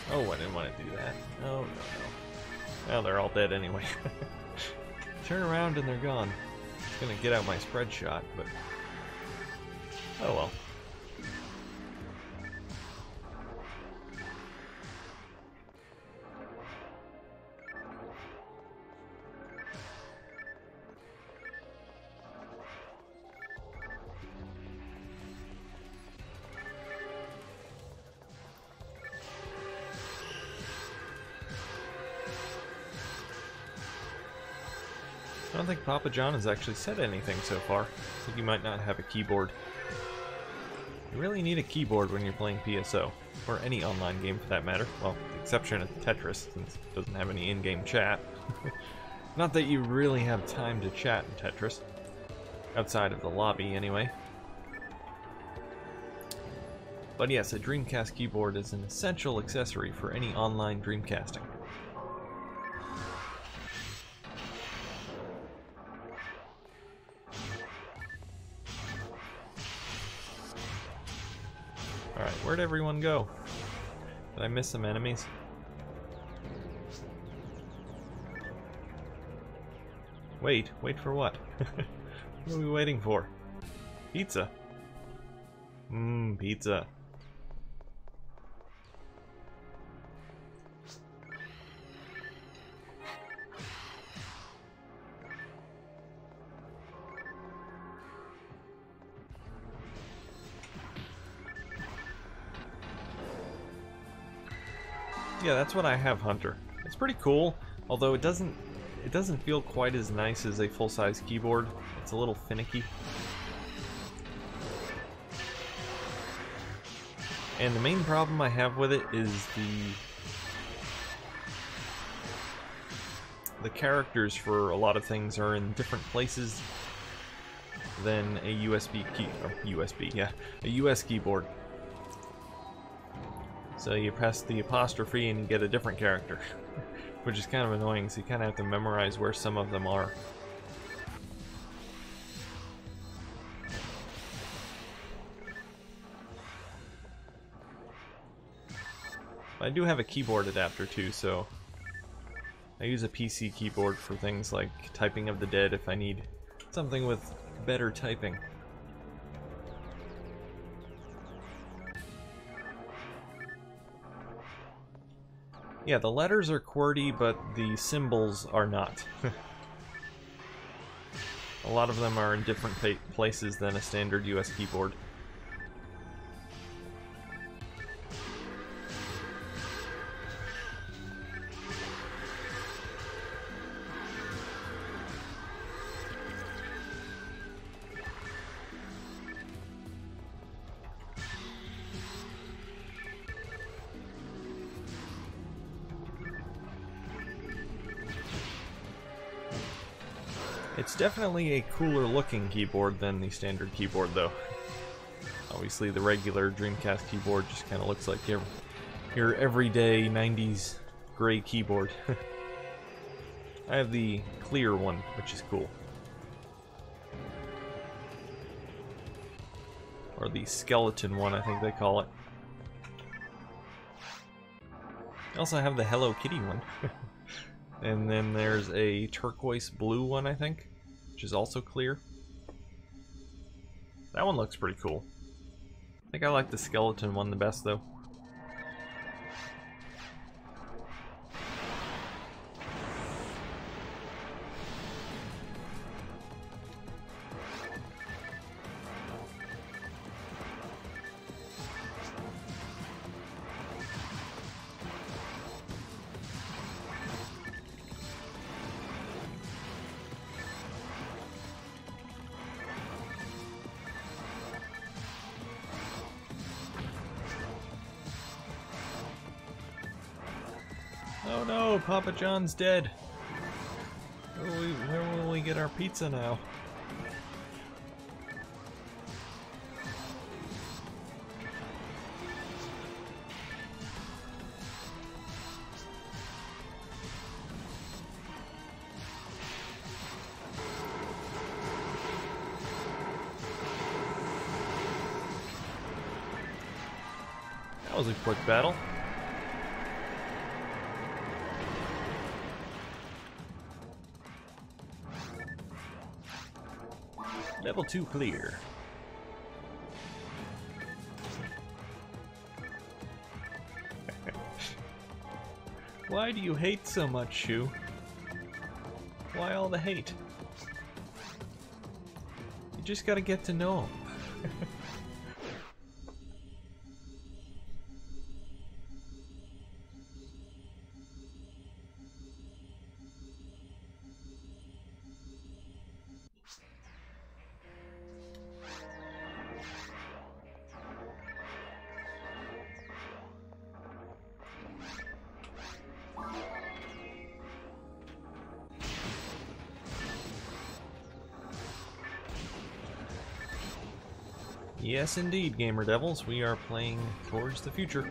Speaker 1: Oh, I didn't want to do that. Oh, no. Well, they're all dead anyway. Turn around and they're gone. It's gonna get out my spread shot, but... oh well. I don't think Papa John has actually said anything so far. I think you might not have a keyboard. You really need a keyboard when you're playing PSO, or any online game for that matter. Well, with the exception of Tetris, since it doesn't have any in-game chat. Not that you really have time to chat in Tetris. Outside of the lobby, anyway. But yes, a Dreamcast keyboard is an essential accessory for any online Dreamcasting. Alright, where'd everyone go? Did I miss some enemies? Wait for what? What are we waiting for? Pizza. Pizza. Yeah, that's what I have, Hunter. It's pretty cool, although it doesn't feel quite as nice as a full-size keyboard. It's a little finicky. And the main problem I have with it is the characters for a lot of things are in different places than a a US keyboard. So you press the apostrophe and you get a different character, which is kind of annoying, so you kind of have to memorize where some of them are. I do have a keyboard adapter too, so I use a PC keyboard for things like typing of the dead if I need something with better typing. Yeah, the letters are QWERTY, but the symbols are not. A lot of them are in different places than a standard US keyboard. It's definitely a cooler looking keyboard than the standard keyboard though. Obviously the regular Dreamcast keyboard just kind of looks like your everyday 90s gray keyboard. I have the clear one, which is cool. Or the skeleton one, I think they call it. I also have the Hello Kitty one. And then there's a turquoise blue one, I think, which is also clear. That one looks pretty cool. I think I like the skeleton one the best, though. Oh no, Papa John's dead. Where will we get our pizza now? That was a quick battle. Level 2 clear. Why do you hate so much, Shu? Why all the hate? You just gotta get to know him. Yes, indeed, Gamer Devils, we are playing Towards the Future.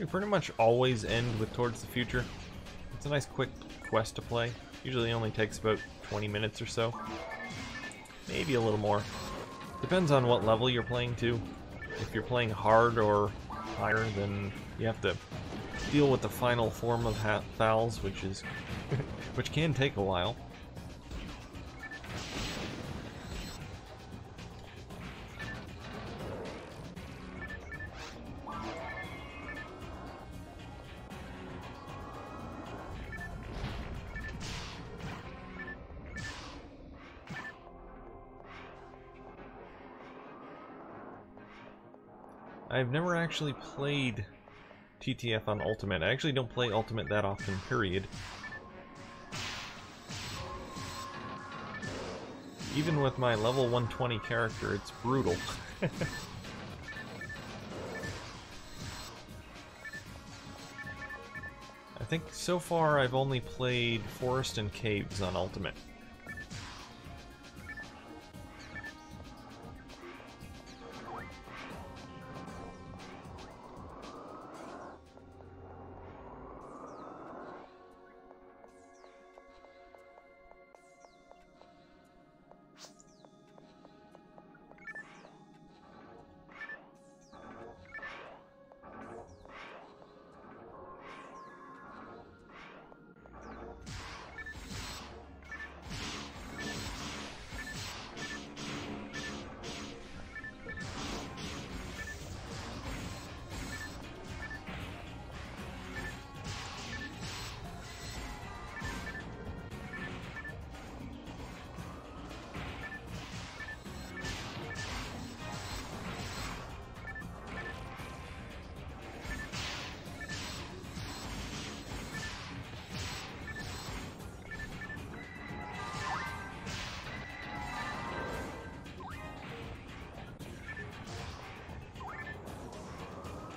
Speaker 1: We pretty much always end with Towards the Future. It's a nice quick quest to play. Usually only takes about 20 minutes or so. Maybe a little more. Depends on what level you're playing too. If you're playing hard or higher, then you have to deal with the final form of fouls, which can take a while. I've never actually played TTF on Ultimate. I actually don't play Ultimate that often, period. Even with my level 120 character, it's brutal. I think so far I've only played Forest and Caves on Ultimate.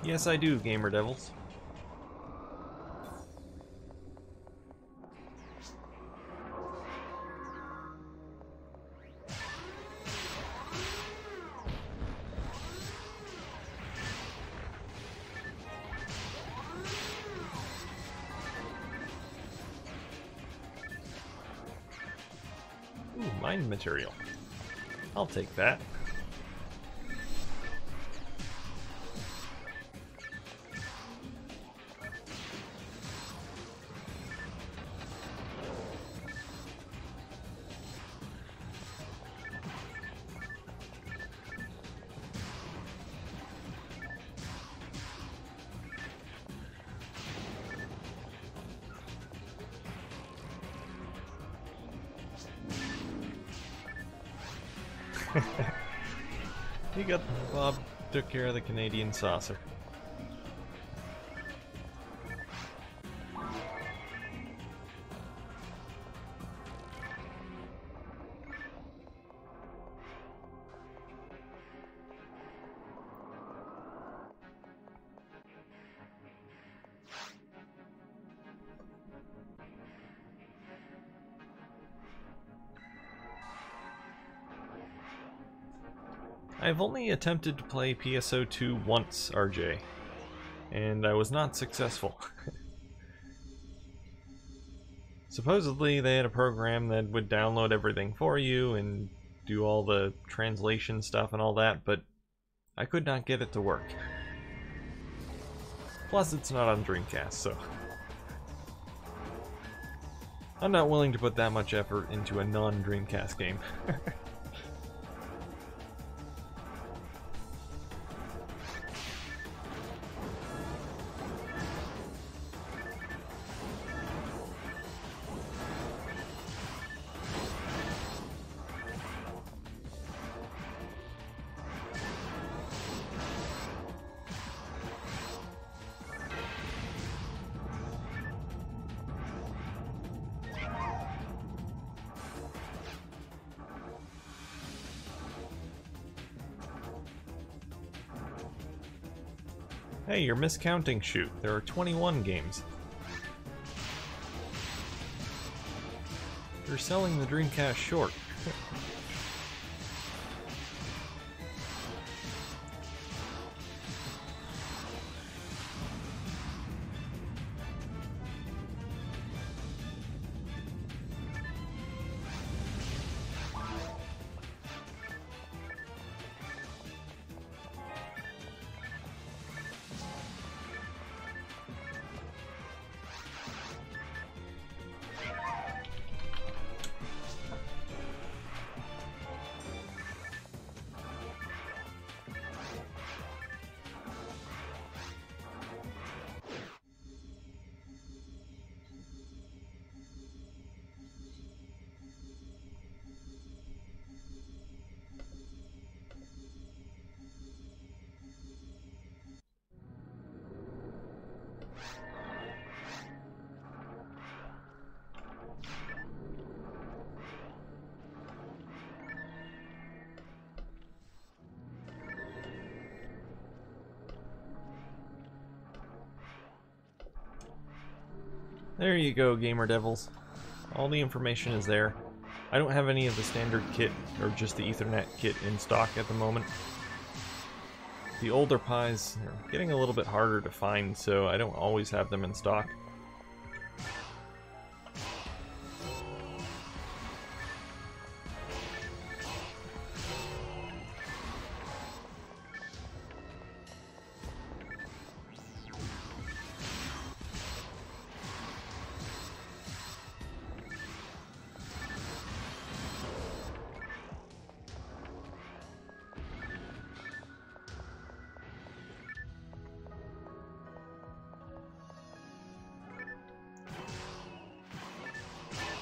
Speaker 1: Yes, I do, Gamer Devils. Ooh, mine material. I'll take that. Bob took care of the Canadian saucer. I've only attempted to play PSO2 once, RJ, and I was not successful. Supposedly they had a program that would download everything for you and do all the translation stuff and all that, but I could not get it to work. Plus it's not on Dreamcast, so I'm not willing to put that much effort into a non-Dreamcast game. Hey, you're miscounting, shoot. There are 21 games. You're selling the Dreamcast short. There you go, Gamer Devils. All the information is there. I don't have any of the standard kit, or just the Ethernet kit in stock at the moment. The older Pis are getting a little bit harder to find, so I don't always have them in stock.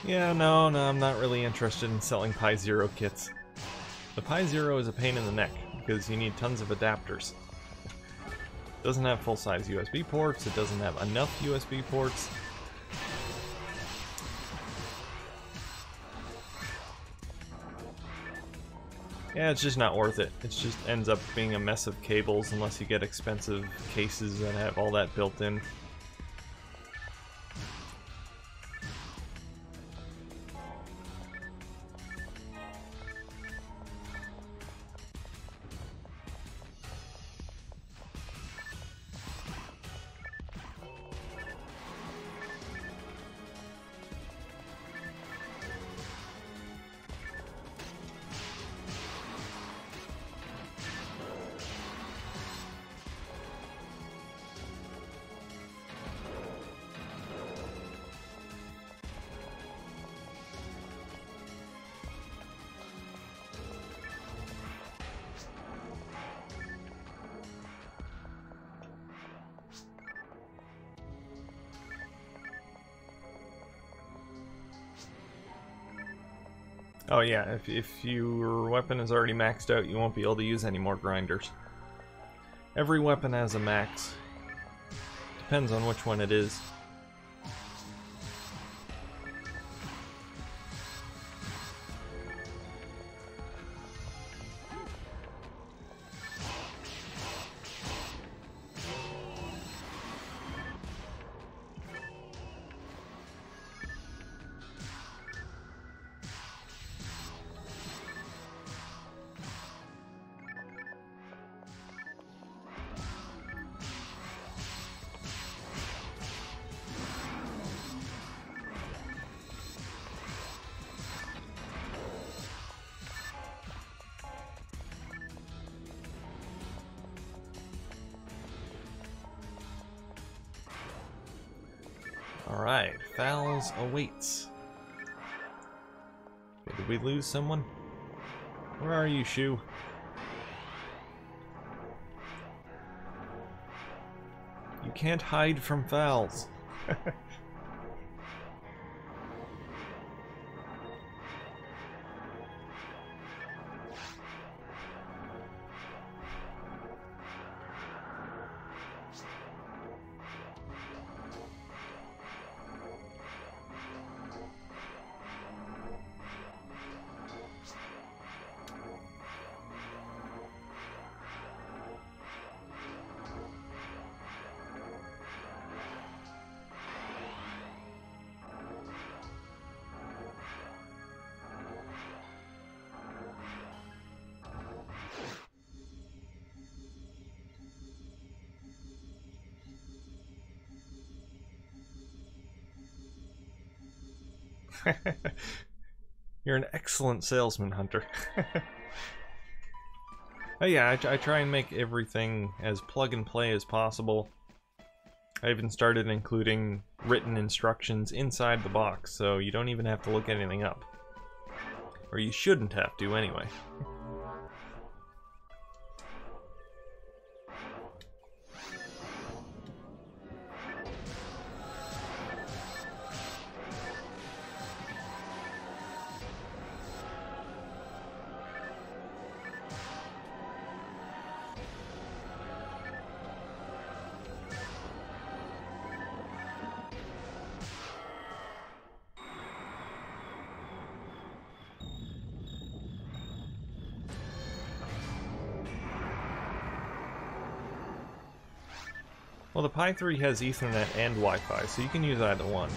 Speaker 1: Yeah, no, I'm not really interested in selling Pi Zero kits. The Pi Zero is a pain in the neck, because you need tons of adapters. It doesn't have full-size USB ports, it doesn't have enough USB ports. Yeah, it's just not worth it. It just ends up being a mess of cables unless you get expensive cases that have all that built in. Oh yeah, if your weapon is already maxed out, you won't be able to use any more grinders. Every weapon has a max. Depends on which one it is. Alright, Fouls awaits. Okay, did we lose someone? Where are you, Shu? You can't hide from Fouls. You're an excellent salesman, Hunter. Oh yeah, I try and make everything as plug and play as possible. I even started including written instructions inside the box, so you don't even have to look anything up. Or you shouldn't have to, anyway. Well, the Pi 3 has Ethernet and Wi-Fi, so you can use either one.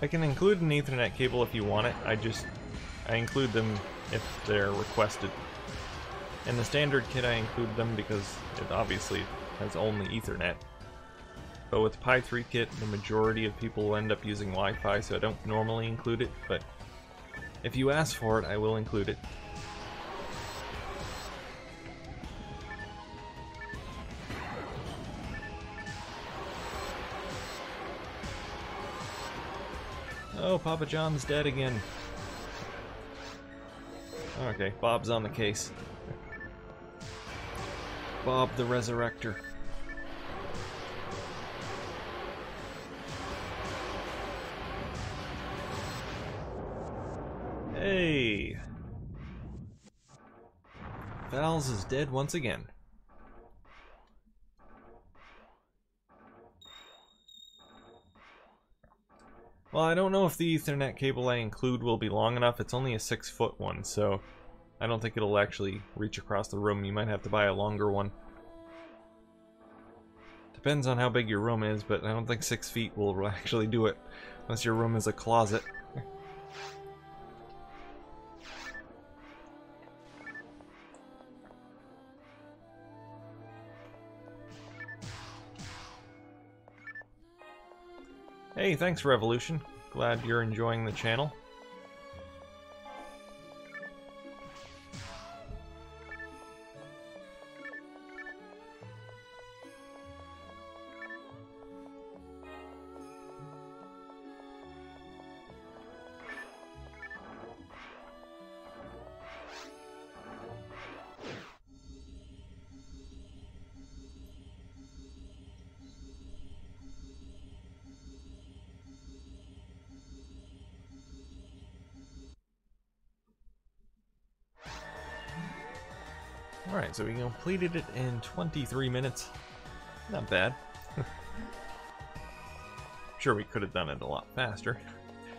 Speaker 1: I can include an Ethernet cable if you want it. I include them if they're requested. In the standard kit I include them because it obviously has only Ethernet. But with the Pi 3 kit, the majority of people will end up using Wi-Fi, so I don't normally include it, but if you ask for it, I will include it. Oh, Papa John's dead again. Okay, Bob's on the case. Bob the Resurrector. Hey! Fouls is dead once again. Well, I don't know if the Ethernet cable I include will be long enough. It's only a 6-foot one, so I don't think it'll actually reach across the room. You might have to buy a longer one. Depends on how big your room is, but I don't think 6 feet will actually do it, unless your room is a closet. Hey, thanks Revolution. Glad you're enjoying the channel. Alright, so we completed it in 23 minutes. Not bad. Sure, we could have done it a lot faster,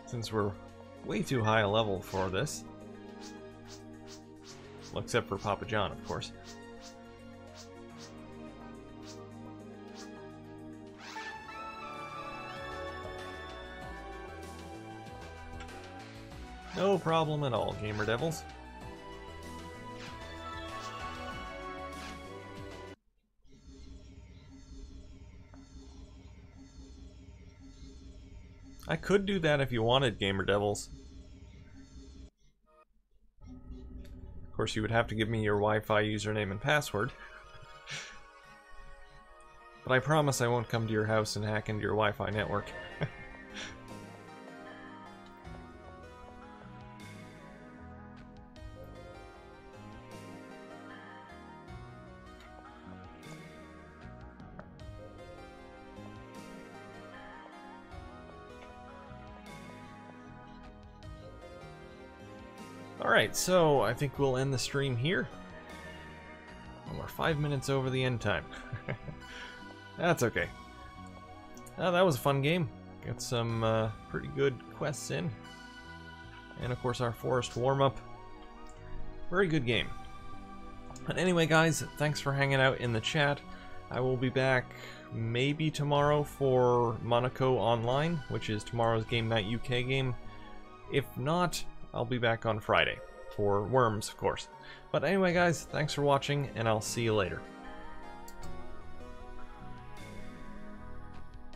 Speaker 1: since we're way too high a level for this. Well, except for Papa John, of course. No problem at all, Gamer Devils. I could do that if you wanted, Gamer Devils. Of course, you would have to give me your Wi-Fi username and password. But I promise I won't come to your house and hack into your Wi-Fi network. Alright, so I think we'll end the stream here. We're 5 minutes over the end time. That's okay. That was a fun game. Got some pretty good quests in. And of course our forest warm-up. Very good game. But anyway guys, thanks for hanging out in the chat. I will be back maybe tomorrow for Monaco Online, which is tomorrow's Game Night UK game. If not, I'll be back on Friday for Worms, of course. But anyway guys, thanks for watching, and I'll see you later.